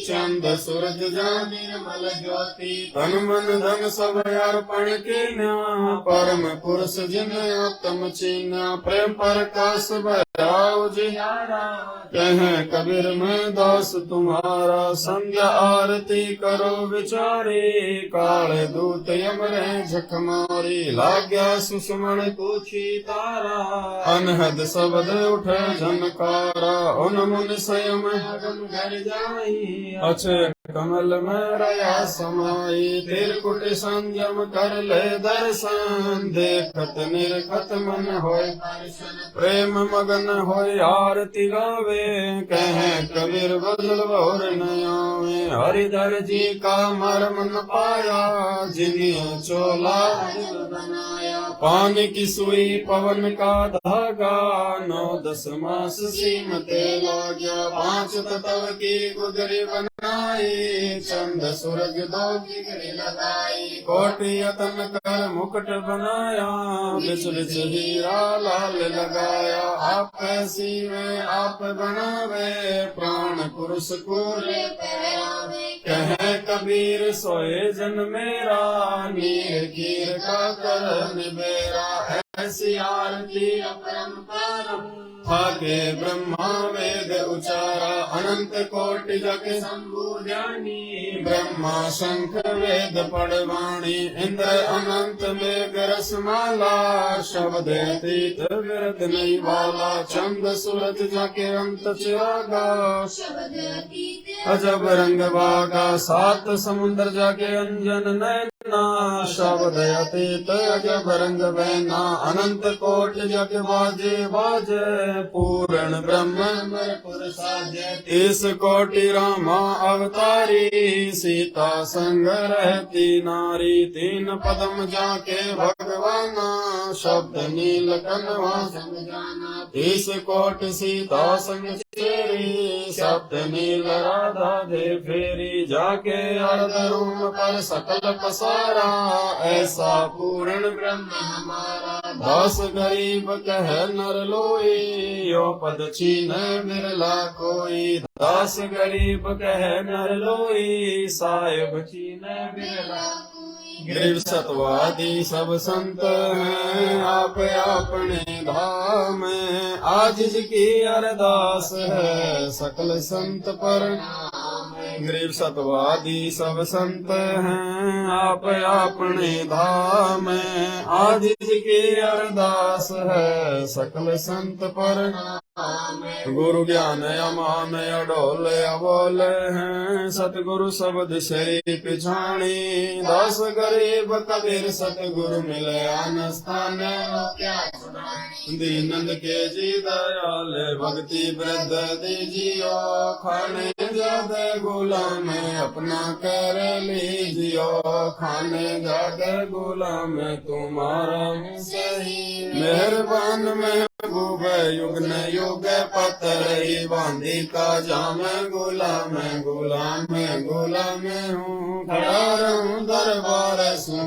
चंद सूरज जहाँ निर्मल ज्योति, तन मन धन सब अर्पण कीन्या, परम पुरुष जिन उत्तम चीन्या, प्रेम प्रकाश भया उजियारा, कहे कबीर मैं दास तुम्हारा, संध्या आरती करो विचारे, काले दूत यमरे झक मारी, लाग्या सुषमण पूछी तारा, अनहद शब्द उठे झनकारा, उन मुन स्वयं हगम घर जाई, अक्षय कमल में रया समाई, तिरकुट संयम कर ले दर्शन, देखत निरखत मन होय, प्रेम मगन होय आरती गावे, कहे कबीर बदल और नयावे, हरिधर जी का मर्म न पाया, जिन्हें चोला बनाया, पानी की सुई पवन का धागा, 9-10 मास सीमते लाग्या, 5 तत्व की गुदरी बनाई, चंद सूरज 2 बिगड़ी लगाई, कोटि यतन कर मुकुट बनाया, बिच बिच हीरा लाल लगाया, आप सीवे आप बनावे, प्राण पुरुष को कहे कबीर सोए जन मेरा, नीर कीर का कर निबेरा, ऐसी आरती अपरंपार, थाके ब्रह्मा वेद उचारा, अनंत कोटि जग शंभु ज्ञानी, ब्रह्मा शंख वेद पड़वाणी, इंद्र अनंत मेघ रसमाला, शब्द अतीत विरत नहीं वाला, चंद सूरज जाके अंत चिरागा, अजब रंग बागा, 7 समुद्र जाके अंजन नैना, शब्द अतीत अजब रंग बहना, अनंत कोटि जग बाजे बाजे, पूर्ण ब्रह्म पुरुषाजय, 30 कोटि रामा अवतारी, सीता संग रहती नारी, 3 पदम जाके भगवाना, शब्द नील कनवा समझाना, 30 कोटि सीता संग चेरी, शब्द नील राधा दे फेरी, जाके अर्ध रूम पर सकल पसारा, ऐसा पूर्ण ब्रह्म हमारा, 10 गरीब कह नर लोई, यो पद छीन बिरला कोई, 10 गरीब कह नर लोई, साहिब छीन बिरला कोई, गरीब सतवादी सब संत हैं, आप अपने धाम, आजिज की अरदास है, सकल संत पर गरीब सतवादी सब संत हैं, आप अपने धाम, आजिज की अरदास है, सकल संत पर गुरु ज्ञान अमान अडोल अबोल हैं, सतगुरु शब्द शरी पिछाणी, 10 गरीब कबीर सतगुरु मिले अनस्थान, दीनंद के जी दयाल भक्ति वृद्ध दीजियो, खाने ज्यादा गुलाम अपना कर लीजियो, खाने ज्यादा गुलाम तुम्हारा सही, मेहरबान महबूब युग न युग पतरही, बांधी का जाम गुलाम गुलाम गुलाम हूँ, खड़ा रहूं दरबार सू,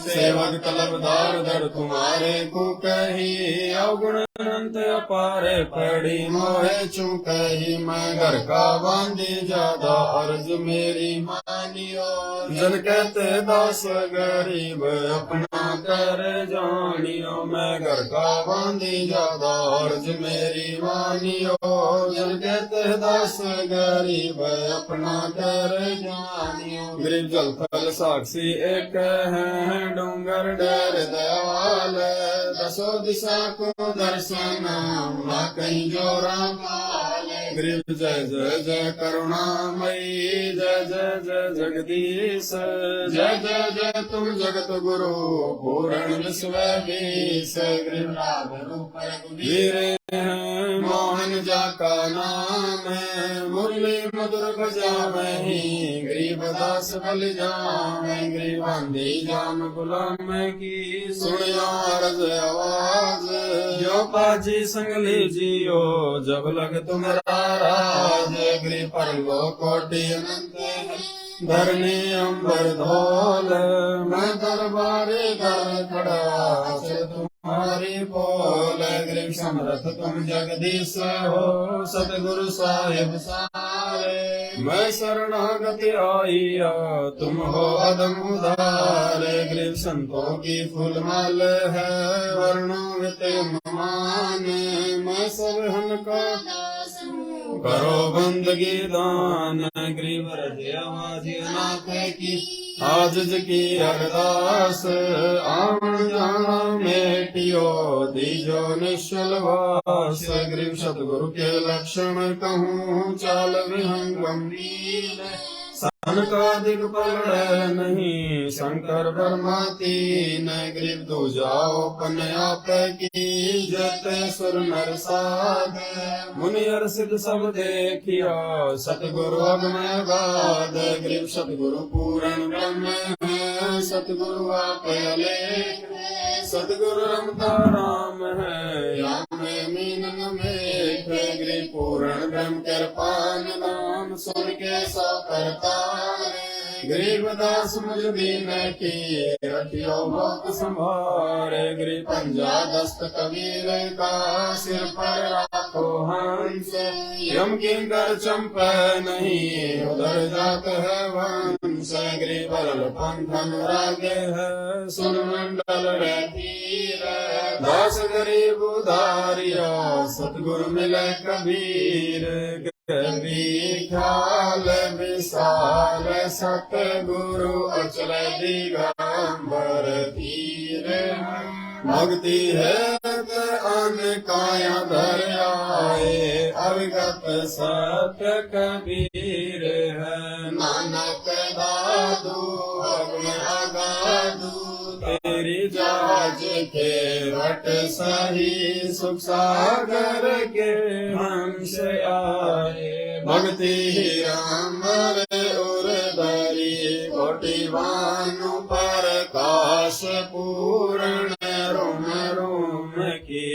सेवक तलबदार दर तुम्हारे को कही, अवगुण अनंत अपारे पड़ी मोहे चुकही, मैं घर का बांधी ज्यादा अर्ज मेरी मानियो, जन कहते 10 गरीब अपना कर जानियो, मैं घर का बांधी ज्यादा अर्ज मेरी मानियो, जन कहते 10 गरीब अपना कर जानियो, गरीब जल थल साक्षी एक है, डूंगर डर दयाल, 10 दिशा को दर्शन ना कहीं जो राम, गरीब जय जय जय करुणामयी, जय जय जय जगदीश, जय जय जय तुम जगत गुरु पूर्ण विश्व बीस। नाम रूप वीर हैं मोहन जा का नाम है, मुरली मधुर बजावही, गरीब दास बल जावे, गरीबांधी जाम गुलाम की, सुनियो अर्ज आवाज, जो पाजी संग लीजियो, जब लग तुम्हारा राज, गरीब पर लो कोटि अनंत धरनी अंबर धोल, मैं दरबारी कर खड़ा, से तुम्हारी बोल, गरीब समरथ तुम जगदीश हो, सतगुरु साहिब सारे, मैं शरणागति आईया, तुम हो अदम उदार, गरीब संतों की फूलमाल है, वर्णों मान, मैं सब हन का करो बंदगी दान, गरीब हृदय नाथ की आजिज की अरदास, आवन जाना मेटियो दीजो निश्चल वास, गरीब सतगुरु के लक्षण कहूँ, चाल विहंगम नील, सनकादिक पलड़ नहीं, शंकर ब्रह्मा तीन, गरीब दो जाओ पन आप की, जत सुर नर साध, मुनि अर सिद्ध सब देखिया, सतगुरु अगमय गाद, गरीब सतगुरु पूर्ण ब्रह्म है, सतगुरु आप अलेख, सतगुरु रमता राम है, या में मीन मेघ, गरीब पूर्ण ब्रह्म कृपान नाम, सुन के सो करता, गरीब दास मुझ दीन की, रखियो भक्त संभारे, गरीब पंजा दस्त कबीर का, सिर पर राखो हंस, यम किंकर चंपे नहीं, उधर जात है वंश, गरीब बल पंथ अनुरागे है, सुन मंडल रतीर, दास गरीब उदारिया, सतगुरु मिले कबीर, कभी ख्याल विशाल, सतगुरु अचल दिगंबर धीर, भक्ति है अन काया धर आए, अवगत सत्य कबीर है, नानक दादू अग्न अगाधु, तेरी जाज के वट सही, सुख सागर के हंस आए, भक्ति राम उर धरी, कोटि भानु पर काश पूर्ण, रोम रोम की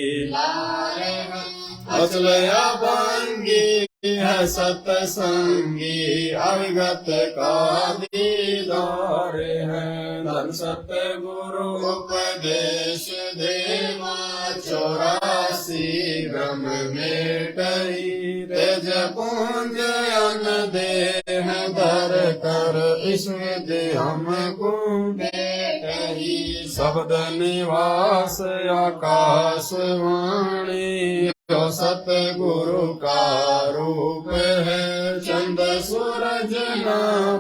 अचलया भांगी है सतसंगी, अवगत का दीदार है, धन सत्य गुरु उपदेश देवा, 84 ब्रह्म मेटई, तेज पुंज अन देह धर कर, इस विधि हमको बेटई, शब्द निवास आकाश वाणी, जो सतगुरु का रूप है, चंद सूरज न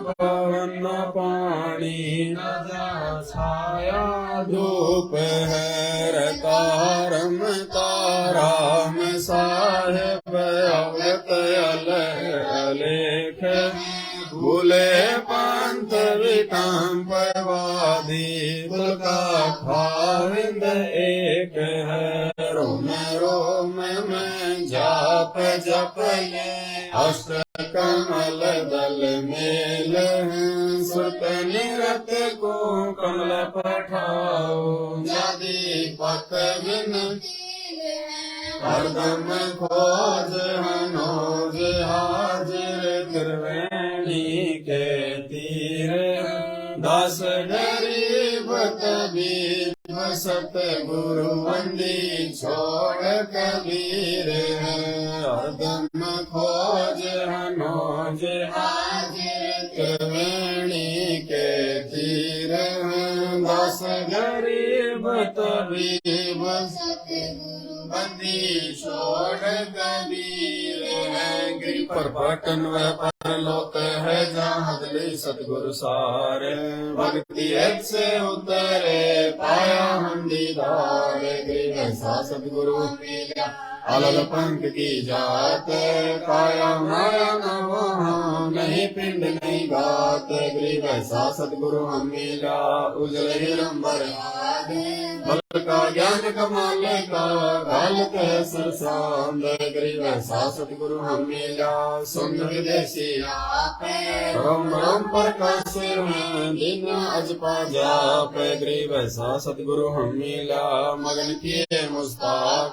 पवन न पानी, न छाया धूप है, रकारम ताराम साहेब अवगत अलेख, भूले पंथ विकम्प वादी, तुलका खाविंद एक है, रोम रोम में जाप जप ये, अष्ट कमल दल मेल, सुत निरत को कमल पठाओ, यदि पत बिन हरदम खोज हनोज हाजिर, त्रिवेणी के तीर, दास गरीब कबीर, सतगुरु बंदी छोड़ कबीर है, हरदम खोज हनोज हाजिर, त्रिवेणी के तीर, दास गरीब तबीब, बंदी छोड़ कबीर है, गिर पर पटन व परलोक है, जहाँ हदली सतगुरु सारे, भक्ति एक से उतरे, पाया हम दीदार, गिर ऐसा सतगुरु मिला, अलल पंख की जात, काय गात गरीब ऐसा सतगुरु हम मिला उजल हिरंबर बल का ज्ञान कमाल का गालत है सरसांद गरीब ऐसा सतगुरु हम मिला सुन विदेशी रोम रोम प्रकाश में दिन अजपा जाप गरीब ऐसा सतगुरु हम मिला मगन किए मुस्ताक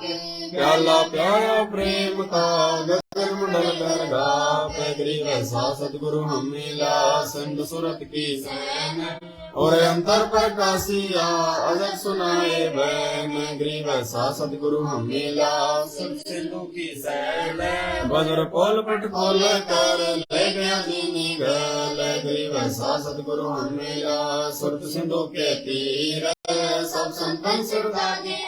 प्याला प्यारा प्रेम का गगन मंडल कर गाप गरीब ऐसा सतगुरु हम मिला सिंध सूरत की सैन और अंतर प्रकाशिया अजब सुनाए बैन गरीब ऐसा सतगुरु हम मिला सिंधु की सैन वज्र पोल पट खोल कर ले गया दीनी गल गरीब ऐसा सतगुरु हम मिला सुरत सिंधु के तीर सब संतन सरदागे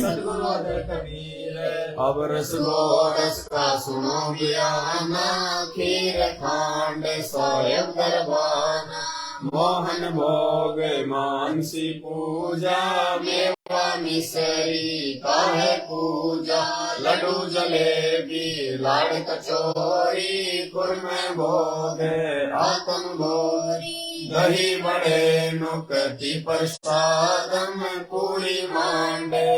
सतगुरु अदर कबीर अब रस लो रस का सुनो बयाना खीर खांड साहेब दरबाना मोहन भोग मानसी पूजा मेवा मिसरी काहे पूजा लड्डू जलेबी लाड़ कचौरी खुरमे भोग आतम भोरी दही बड़े नुकती प्रसादम पूरी मांडे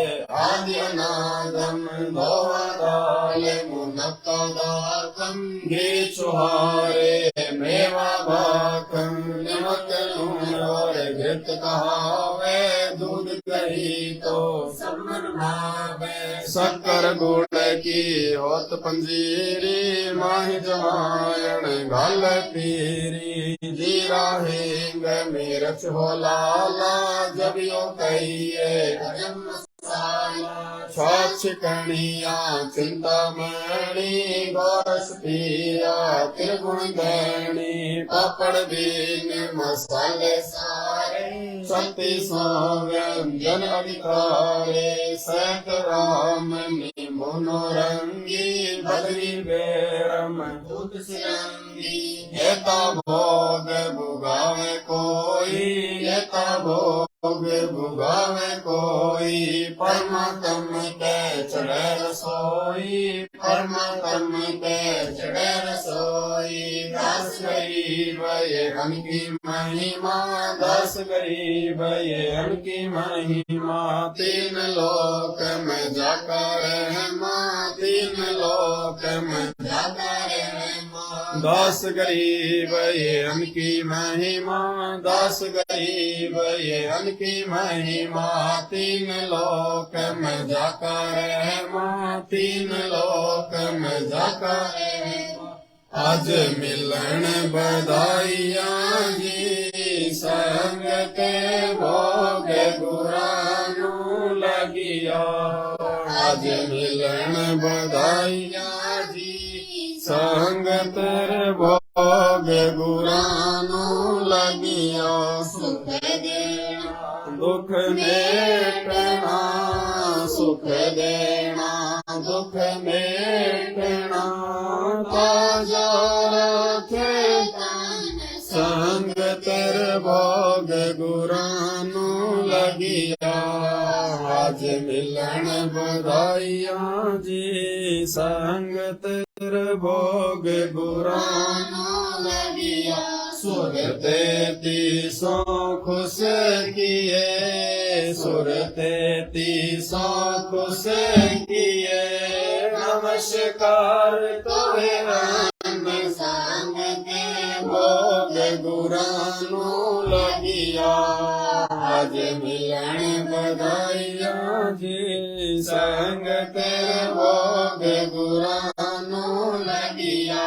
आदि अनादम धोवा दाल मुनक्का दाकम घी चुहारे मेवा भाकम नमक लूण और घृत कहावे दूध कही तो सब मन भावे शक्कर गुड़ की होत पंजीरी माही जमायण घाल पीरी जीरा हिंग मिर्च हो लाला जब यो कहिए छाछ कणिया चिंतामणि गोरस पिया त्रिगुण धनी पापड़ बीन मसाले सारे शक्ति सो व्यंजन अधिकारे सत राम मनोरंगी बदरी बेरम दूत सिरंगी एता भोग भुगावे कोई एता भोग भुगावे कोई परमात्म के चढ़े रसोई परमात्म के चढ़े रसोई दास गरीब ये अनकी महिमा दास गरीब ये अनकी महिमा तीन लोक में जाकर माँ तीन लोक में जाकर दास गरीब ये अनकी महिमा दास गरीब ये अनकी महिमा तीन लोक में जाकर माँ तीन लोक में जाकर आज मिलन बधाइया जी संगत भोग गुरानु लगिया आज मिलन बधाइया जी संगत भोग गुरानु लगिया सुख देना दुख मेटना सुख देना दुख मेटना ताजा रखे संग तर भोग गुरानु लगिया आज मिलन बधाइया जी संग तर भोग गुरानु लगिया सुरते तीसो खुश किए सुरते तीसो खुश किए नमस्कार तोहे संग के भोग गुरानु लगिया आज मिलन बधाइया जी संग तेरे भोग गुरानु लगिया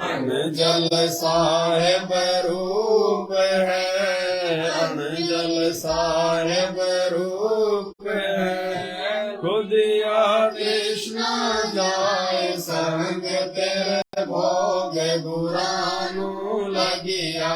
अन जल साहेब रूप है अन जल साहेब रूप है खुदिया कृष्ण जाय संग तेरे भोग गुरानु लगिया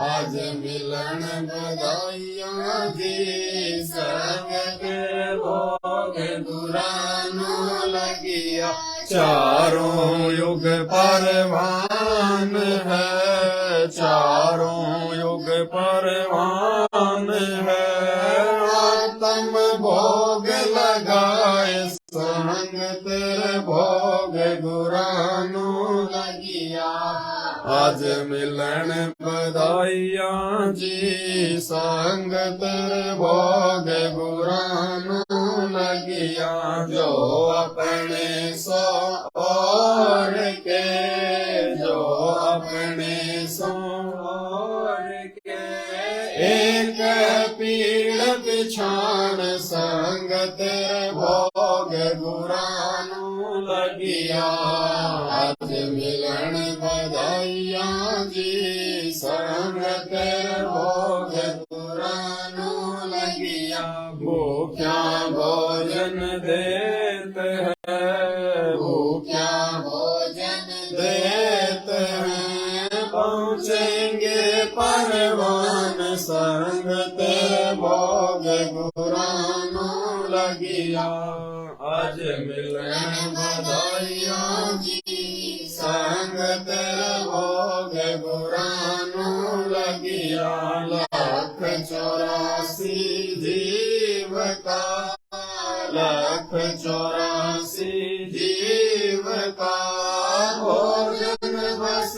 आज मिलन बधाइया जी संग के भोग गुरानु लगिया चारों युग परवान है चारों युग परवान है आत्म भोग लगाए संग तेरे भोग गुरानु लगिया आज मिलन बधाइयाँ जी संगत भोग गुरानु लगिया जो अपने सो और के जो अपने सो और के एक पीड़ पिछाण संगत भोग गुरानु लगिया आज मिलन बधाइयाँ जी संगत भोग गुरानु लगिया भूख्या भोजन देत है भूख्या भोजन देत है पहुँचेंगे परवान संगत भोग गुरानु लगिया आज मिलन बधाइयाँ जी संगत भोग गुरानु लगिया 184 जीव का 184 जीव का भोजन बस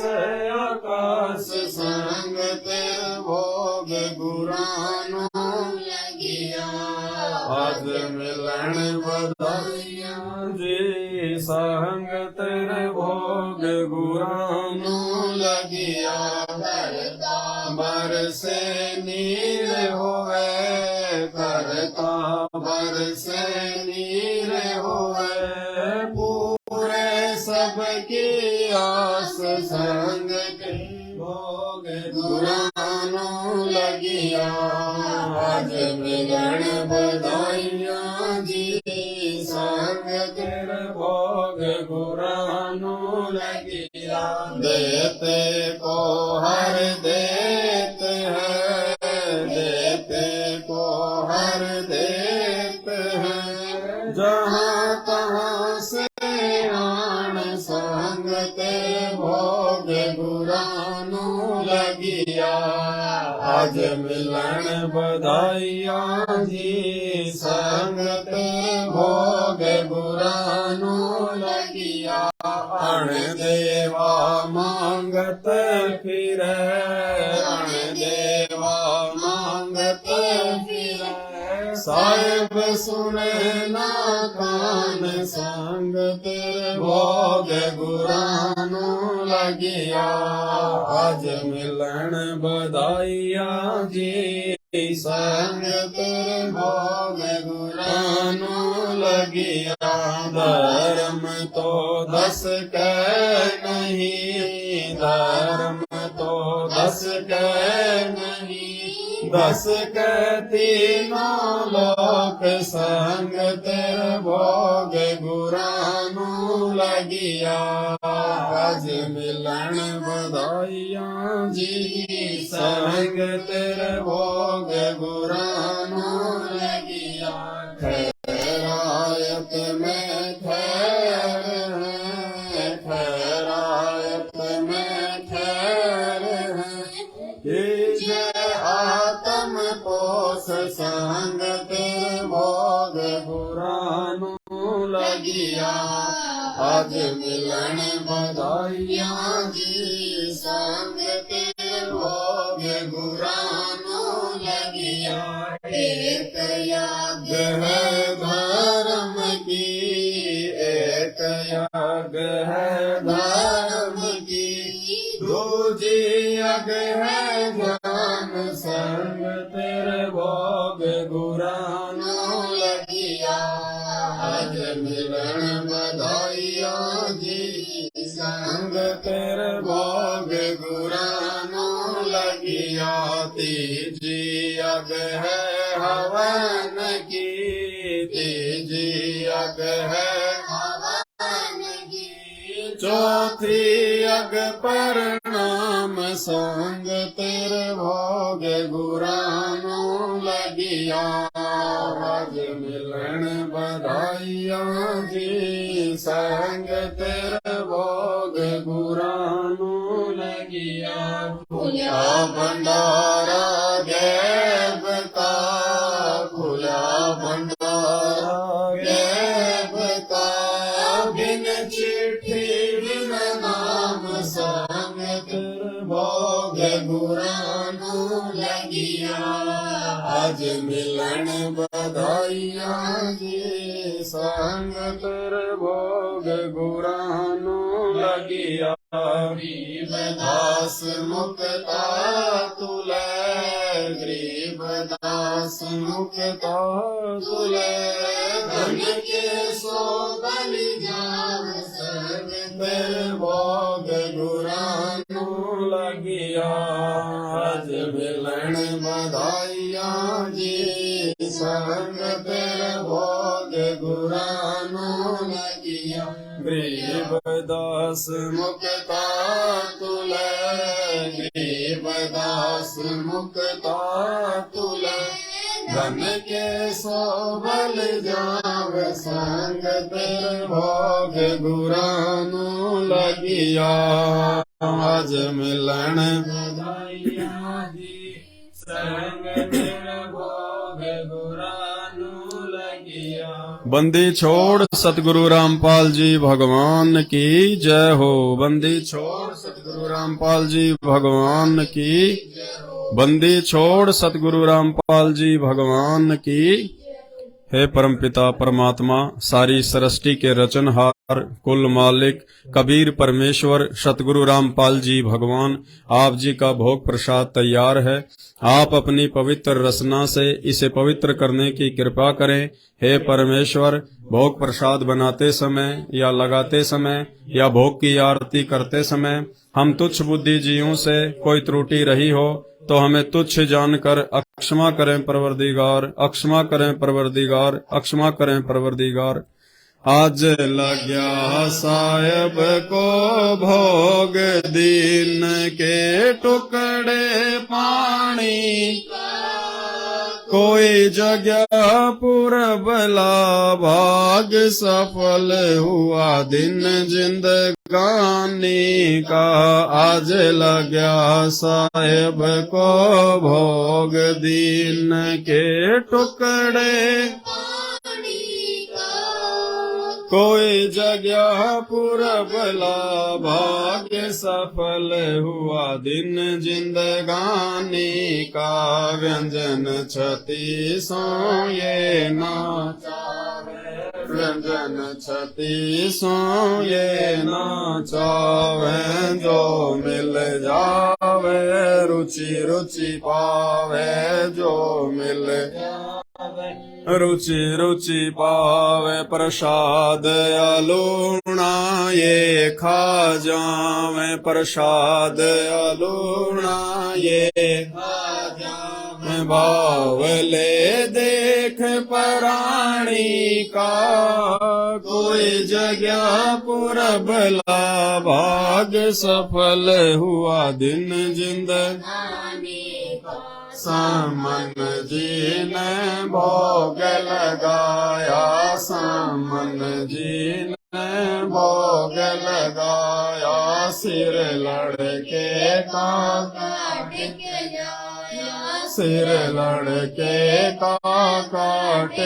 आकाश संगत भोग गुरानु लगिया आज मिलन बधाइयाँ जी संगत भोग गुरानु लगिया बरसे नीर होवे करता बरसे नीर होवे पूरे सबकी आस संग के भोग गुरानु लगिया आज मिलन बधाइयाँ जी संगत भोग गुरानु लगिया देते को हर देत है देते को हर देत है जहाँ तहाँ से आन संगत भोग गुरानु लगिया आज मिलन बधाइयाँ जी संगत भोग गुरानु लगिया अण देवा मांगत फिरे अण देवा मांगत फिरे साहिब सुने ना कान संगत भोग गुरानु लगिया आज मिलन बधाइयाँ जी संगत भोग गुरानु लगिया धर्म तो 10 कह नहीं धर्म तो 10 कह नहीं 10 कह तीनों लोक संगत भोग गुरानु लगिया आज मिलन बधाइयाँ जी संगत भोग गुरानु लगिया खैरायत में खैर है खैरायत में खैर है जय आत्म पोष संगत भोग गुरानु लगिया आज मिलन बधाइयाँ जी संगत भोग गुरानु लगिया एक याद है धर्म की एक याद है धर्म की दूजी यज्ञ है ज्ञान संगत भोग गुरानु लगिया आज मिलन बधाइयाँ जी संगत भोग गुरानु लगिया तीजी यज्ञ है हवन की तीजी यज्ञ है हवन की चौथी यज्ञ प्रणाम संग तेरे भोग गुरानु लगिया आज मिलन बधाइयाँ जी संग तेरे भोग गुरानु लगिया खुला भंडारा गैब का खुला भंडारा गैब का बिन चिट्ठी बिन नाम संग आज मिलन बधाइया जी संगत भोग गुरानो लगिया गरीब दास मुक्ता तुले गरीब दास मुक्ता तुले धन के सो बलि जाव संगत भोग गुरानो लगिया आज मिलन बधाइया जी संगत भोग गुरानो लगिया गरीब दास मुक्ता तुले गरीब दास मुक्ता तुले धन के सो बल जाव संगत भोग गुरानो लगिया आज मिलन बधाइया जी संगत भोग गुरानो लगिया। बंदी छोड़ सतगुरु रामपाल जी भगवान की जय हो। बंदी छोड़ सतगुरु रामपाल जी भगवान की। बंदी छोड़ सतगुरु रामपाल जी भगवान की। हे परमपिता परमात्मा, सारी सृष्टि के रचनहार, कुल मालिक, कबीर परमेश्वर सतगुरु रामपाल जी भगवान, आप जी का भोग प्रसाद तैयार है। आप अपनी पवित्र रसना से इसे पवित्र करने की कृपा करें। हे परमेश्वर, भोग प्रसाद बनाते समय या लगाते समय या भोग की आरती करते समय हम तुच्छ बुद्धि जीवों से कोई त्रुटि रही हो तो हमें तुच्छ जानकर अक्षमा करें परवरदिगार, अक्षमा करें परवरदिगार, अक्षमा करें परवरदिगार। आज लग्या साहेब को भोग दीन के टुकड़े पानी, कोई जगह पुरबला भाग सफल हुआ दिन जिंदगानी का। आज लग्या साहेब को भोग दीन के टुकड़े, कोई जगह पुरबला भाग्य सफल हुआ दिन जिंदगानी का। व्यंजन छति सो ये नाचावे, व्यंजन छति सो ये नाचावे, जो मिल जावे रुचि रुचि पावे, जो मिल रुचि रुचि पावे प्रसाद अलूणा ये खा जावे, प्रसाद अलूणा ये खा जावे। भाव ले देख पराणी का, कोई जगह पुरबला भाग सफल हुआ दिन जिंदगानी का। सामन जी ने भोग लगाया, सामन जी ने भोग लगाया, सिर लड़के का काट लाया, सिर लड़के का काट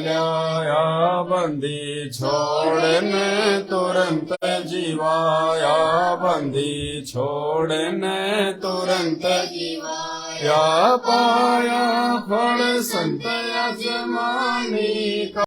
लाया। बंदी छोड़ने तुरंत जीवाया, बंदी छोड़ने तुरंत जीवाया। या पाया फल संत अजमानी का,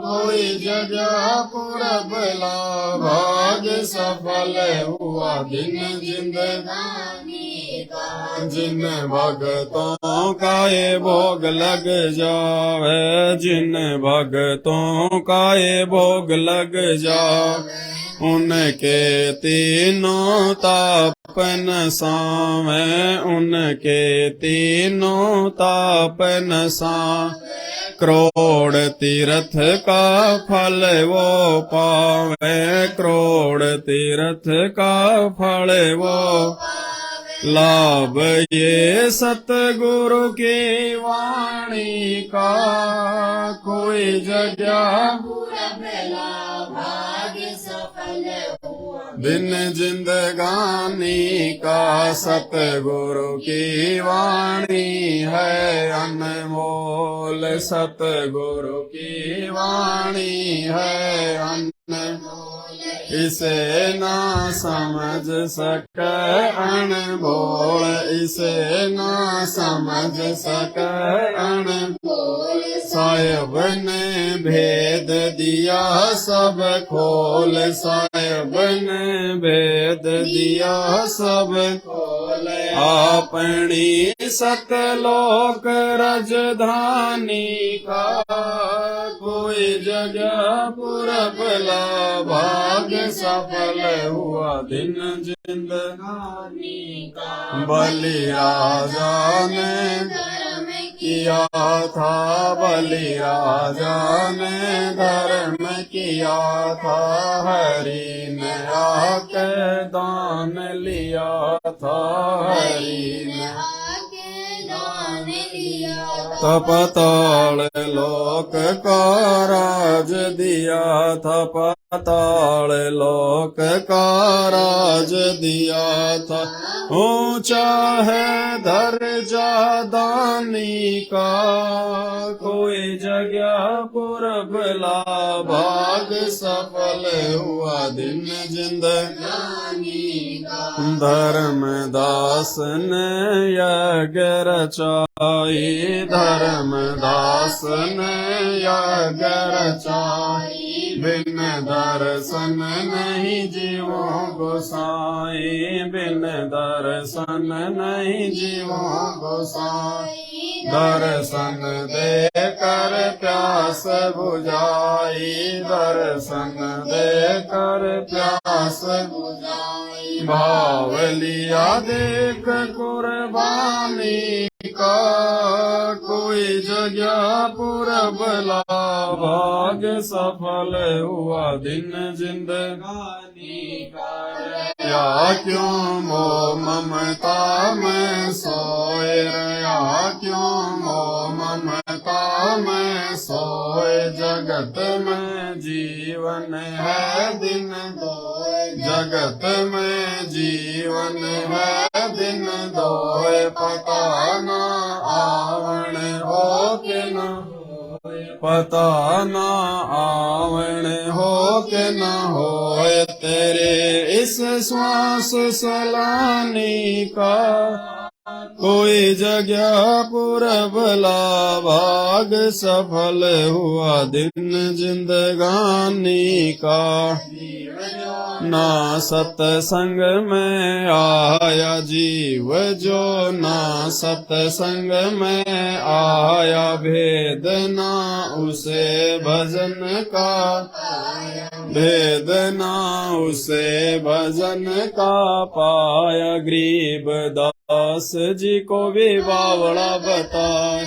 कोई जगह पुरबला भाग सफल हुआ दिन जिंदगानी का। जिन भगतों का ये भोग लग जावे, जिन भगतों का ये भोग लग जावे, उनके तीनों तापन सावे, उनके तीनों तापन सावे। करोड़ तीर्थ का फल वो पावे, करोड़ तीर्थ का फल वो लाभ ये सतगुरु की वाणी का। कोई जगह दिन जिंदगानी का, सतगुरु की वाणी है अनमोल, सतगुरु की वाणी है अनमोल। इसे ना समझ सके अनमोल, इसे ना समझ सके अनमोल। साहिब ने भेद दिया सब खोल, साहिब ने भेद दिया सब खोल। अपनी सतलोक राजधानी का कोई जगह पुरबला, भाग्य सफल हुआ दिन जिंदगानी का। बलि राजा ने किया था, बलि राजा ने धर्म किया था, हरि ने आके दान लिया था, हरि ने पाताल लोक का राज दिया था, पाताल लोक का राज दिया था। ऊंचा है दर्जा दानी का, कोई जगह पुरबला, भाग सफल हुआ दिन जिंदगानी का। धर्मदास ने यज्ञ रचाई, धर्मदास ने यज्ञ रचाई, बिन दर्शन नहीं जीवों गोसाई, बिन दर्शन नहीं जीवों गोसाई। दर्शन दे कर प्यास बुझाई, दर्शन दे कर प्यास बुझाई। भाव लिया देख कुर्बानी का, कोई जगह पुरबला, भाग्य सफल हुआ दिन जिंदगानी का। या क्यों मोह ममता में सोए, या क्यों मोह ममता में सोए। जगत में जीवन है दिन दोए, जगत में जीवन है दिन दोए। पता न आवण हो के न होए, पता न आवण हो के न होए। तेरे इस श्वास सलानी का, कोई जगह पुरबला, भाग सफल हुआ दिन जिंदगानी का। ना सत्संग में आया जीव जो, ना सत्संग में आया भेद ना उसे भजन का, भेद ना उसे भजन का पाया। गरीब दास जी को भी बावड़ा बताए,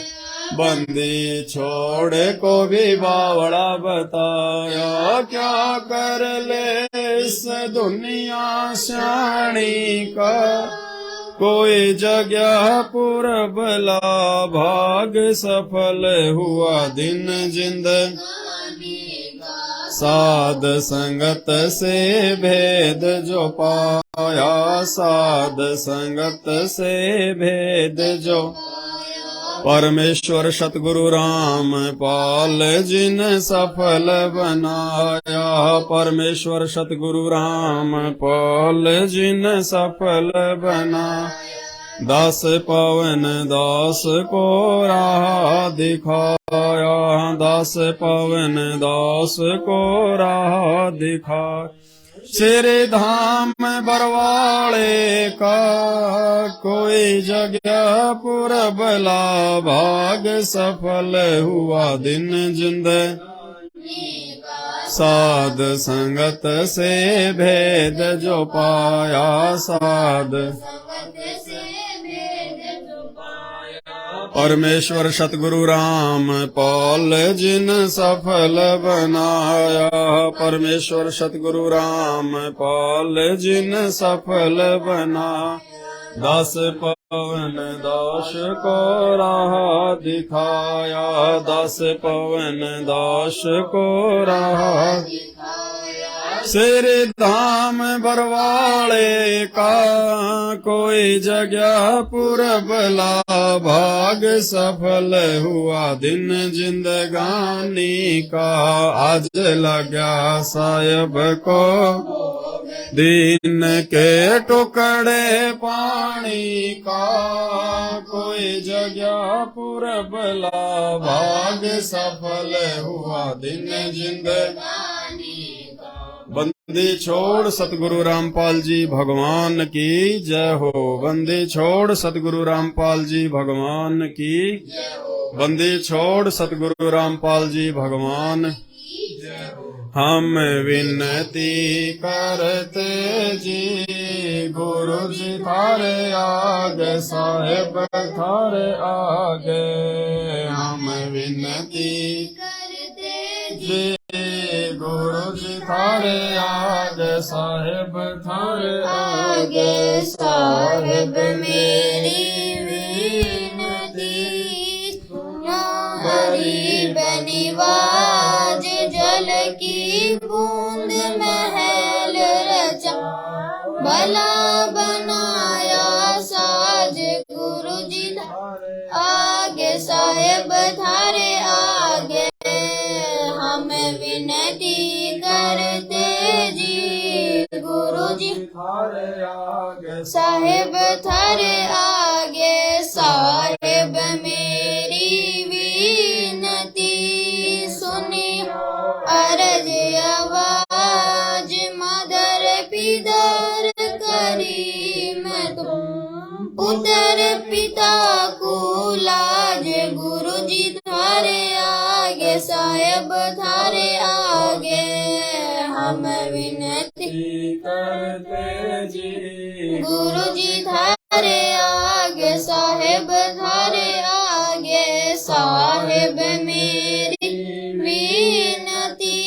बंदी छोड़ को भी बावड़ा बताया। क्या कर ले इस दुनिया शानी का, कोई जगह पुरबला, भाग सफल हुआ दिन जिंदगानी का। साध संगत से भेद जो पाया, साध संगत से भेद जो। परमेश्वर सतगुरु राम पाल जिन सफल बनाया, परमेश्वर सतगुरु राम पाल जिन सफल बना। दास पवन दास को राह दिखाया, दास पवन दास को राह दिखा। श्री धाम बरवाड़े का, कोई जगह पुरबला, भाग सफल हुआ दिन जिंदगानी का। साध संगत से भेद जो पाया, साध परमेश्वर सतगुरु राम पाल जिन सफल बनाया, परमेश्वर सतगुरु राम पाल जिन सफल बना। दास पवन दास को राह दिखाया, दास पवन दास को राह दिखाया। शेर धाम बरवाले का कोई जगह पुरबला भाग सफल हुआ दिन जिंदगानी का आज लगा साहिब को दिन के टुकड़े पानी का कोई जगह पुरबला भाग सफल हुआ दिन जिंदगानी का। बंदी छोड़ सतगुरु रामपाल जी भगवान की जय हो। बंदी छोड़ सतगुरु रामपाल जी भगवान की जय हो। बंदी छोड़ सतगुरु रामपाल जी भगवान की जय हो। हम विनती करते जी गुरु जी थारे आगे साहिब थारे आगे। हम विनती करते जी गुरु जी थारे आगे साहिब थारे आगे। साहिब मेरी विनती गरीब निवाज जल की बूंद महल रचा भला बनाया साज गुरु जी आगे साहिब थारे आगे। हम विनती करते जी गुरु जी थारे आगे साहिब थारे आगे। साहिब मेरी विनती सुनी अर्ज आवाज मदर पिदर करी मैं तुम पुत्र पिता को लाज गुरु जी थारे आगे साहिब थारे आगे। हम विनती करते जी गुरु जी थारे आगे साहिब थारे आगे। साहिब मेरी विनती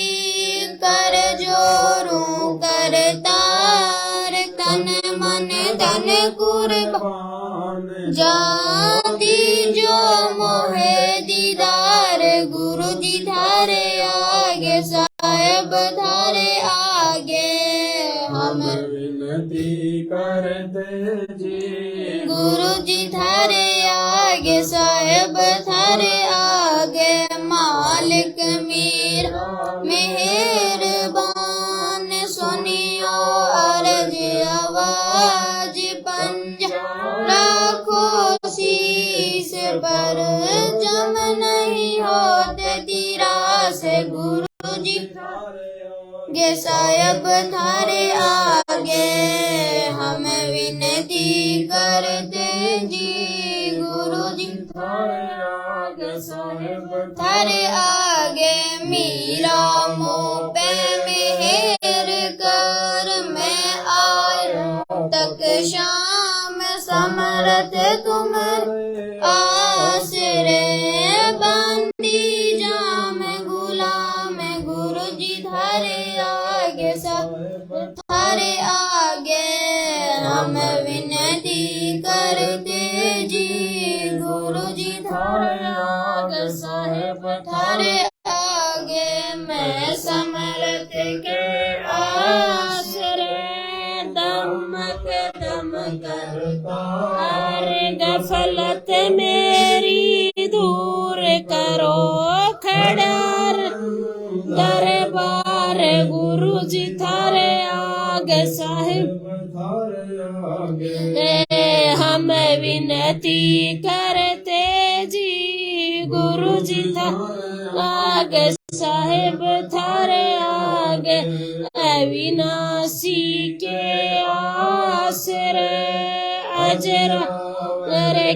कर जोरू कर तार तन मन धन कुर्बान जाती जो मोहे दीदार गुरु जी थारे आगे साहिब थारे आगे। हम विनती करते जी गुरु जी थारे आगे साहिब थारे आगे। मालिक मेरा मेहरबान सुनियो अर्ज आवाज पंज राखो शीस पर जम नहीं होते तीरा से गुरु जी गे साहिब थारे आगे। हम विनती करते जी गुरु जी थारे आगे साहिब थारे आगे। मीरा मुँह पे मेहर कर मैं आया तक शाम समरथ तुम्हारे आसरे बंदी जाम गुलाम गुरु जी थारे आगे साहिब थारे आगे। हम विनती करते जी गुरु जी थारे आगे साहिब थारे आगे। मैं समरथ के आसरे दमक दम करता हर गफलत मेरी दूर करो खड़र दरबार गुरु जी थारे आगे साहिब हम विनती करते जी गुरु जी आगे साहिब थारे आगे। अविनाशी के आसरे अजर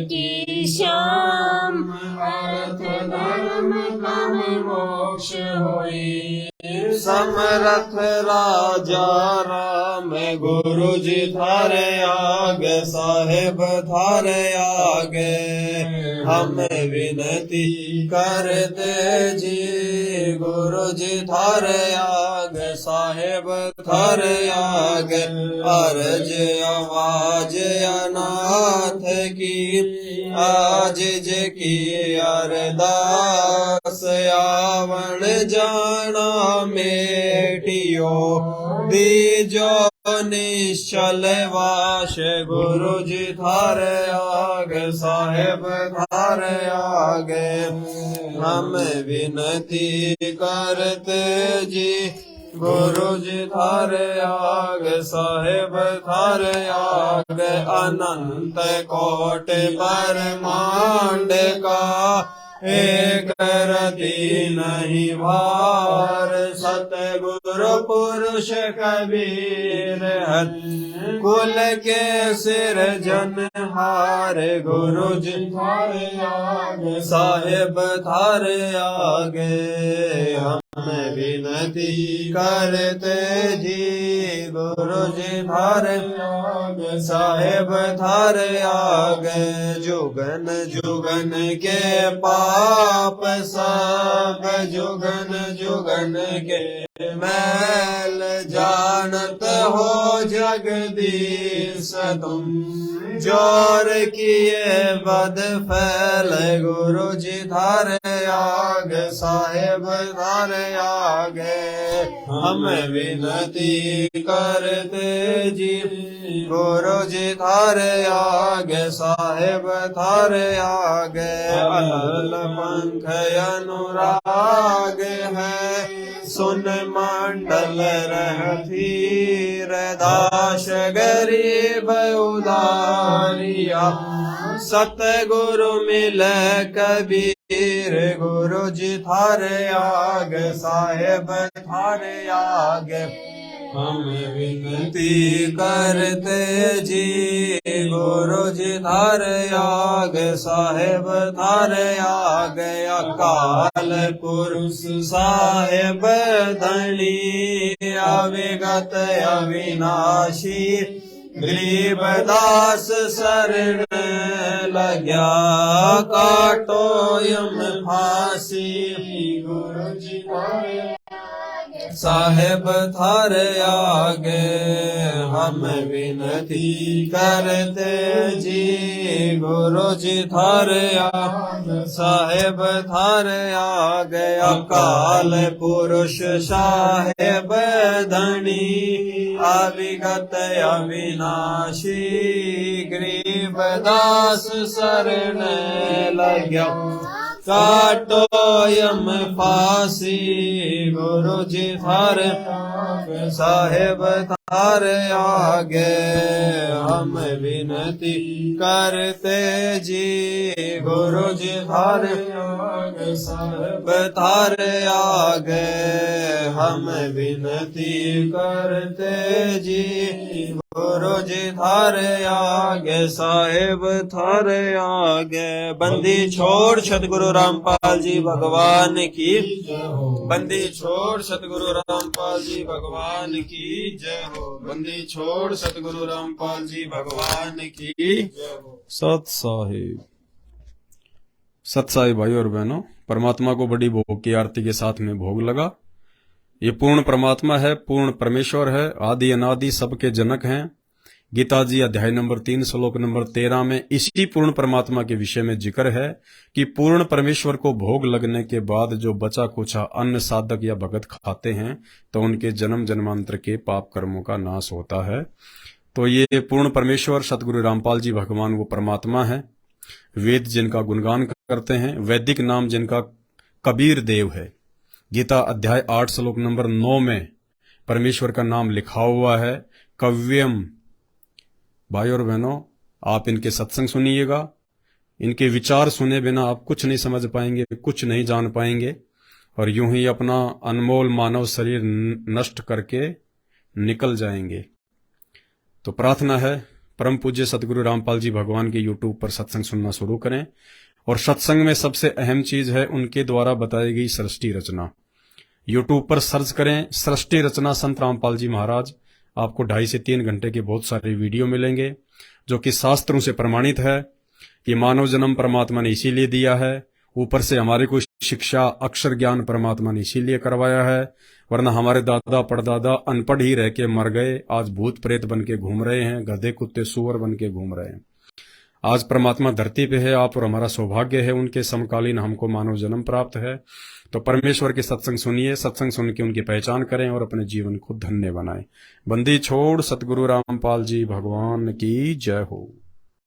की शाम अर्थ धर्म काम मोक्ष होई। समरथ राजा राम गुरु जी थारे आगे साहिब थारे आगे। हम विनती करते जी गुरु जी थारे आगे साहिब थारे आगे। अर्ज आवाज अनाथ की आज जे की अरदास आवन जाना मेटियो दीजो निश्चल वाश गुरु जी थारे आगे साहेब थारे आगे हम विनती करते जी गुरु जी थारे आगे साहेब थारे आगे अनंत कोटि ब्रह्मांड का एक रति नहीं भार सतगुरु पुरुष कबीर हर कुल के सिर जनहार गुरु जी थारे आगे साहेब थारे आगे हम विनती करते जी गुरु जी थारे आगे साहेब थारे आगे जुगन जुगन के पाप सब जुगन जुगन के मैल जानत हो जगदीश तुम जोर किए बद फैल गुरु जी थारे आगे साहेब थारे आगे हम विनती करते जी गुरु जी थारे आगे साहेब थारे आगे अलल पंख अनुराग है सुन मंडल रहतीर दास गरीब उदारिया सतगुरु मिल कबीर गुरु जी थारे आगे साहेब थारे आगे हम विनती करते जी गुरु जी थारे आगे साहेब थारे आगे अकाल पुरुष साहेब धनी अविगत अविनाशी गरीबदास शरण लग्या काटो यम फांसी गुरु जी थारे साहेब थारे आगे हम विनती करते जी गुरु जी थारे आगे साहेब थारे आगे अकाल पुरुष साहेब धनी अविगत अविनाशी गरीबदास शरण लग्या काटो यम फांसी गुरु जी थारे साहेब थारे आगे हम विनती करते जी गुरु जी थारे आगे साहेब थारे आगे हम विनती करते जी गुरु जी थारे आगे साहेब थारे आगे बंदी छोड़ सतगुरु रामपाल जी भगवान की बंदी छोड़ सतगुरु रामपाल जी भगवान की जय हो बंदी छोड़ सतगुरु रामपाल जी भगवान की जय हो सत साहिब। सत साहिब भाई और बहनों, परमात्मा को बड़ी भोग की आरती के साथ में भोग लगा। ये पूर्ण परमात्मा है, पूर्ण परमेश्वर है, आदि अनादि सबके जनक हैं। गीता जी अध्याय नंबर 3 श्लोक नंबर 13 में इसी पूर्ण परमात्मा के विषय में जिक्र है कि पूर्ण परमेश्वर को भोग लगने के बाद जो बचा कुचा अन्न साधक या भगत खाते हैं तो उनके जन्म जन्मांतर के पाप कर्मों का नाश होता है। तो ये पूर्ण परमेश्वर सतगुरु रामपाल जी भगवान वो परमात्मा है। वेद जिनका गुणगान करते हैं, वैदिक नाम जिनका कबीर देव है। गीता अध्याय 8 श्लोक नंबर 9 में परमेश्वर का नाम लिखा हुआ है कव्यम। भाई और बहनों, आप इनके सत्संग सुनिएगा, इनके विचार सुने बिना आप कुछ नहीं समझ पाएंगे, कुछ नहीं जान पाएंगे और यूं ही अपना अनमोल मानव शरीर नष्ट करके निकल जाएंगे। तो प्रार्थना है परम पूज्य सतगुरु रामपाल जी भगवान के यूट्यूब पर सत्संग सुनना शुरू करें और सत्संग में सबसे अहम चीज है उनके द्वारा बताई गई सृष्टि रचना। यूट्यूब पर सर्च करें सृष्टि रचना संत रामपाल जी महाराज, आपको 2.5 से 3 घंटे के बहुत सारे वीडियो मिलेंगे जो कि शास्त्रों से प्रमाणित है कि मानव जन्म परमात्मा ने इसीलिए दिया है। ऊपर से हमारे को शिक्षा अक्षर ज्ञान परमात्मा ने इसीलिए करवाया है, वरना हमारे दादा परदादा अनपढ़ ही रह के मर गए, आज भूत प्रेत बन के घूम रहे हैं, गधे कुत्ते सुअर बन के घूम रहे हैं। आज परमात्मा धरती पे है, आप और हमारा सौभाग्य है उनके समकालीन हमको मानव जन्म प्राप्त है। तो परमेश्वर के सत्संग सुनिए, सत्संग सुन के उनकी पहचान करें और अपने जीवन को धन्य बनाएं। बंदी छोड़ सतगुरु रामपाल जी भगवान की जय हो।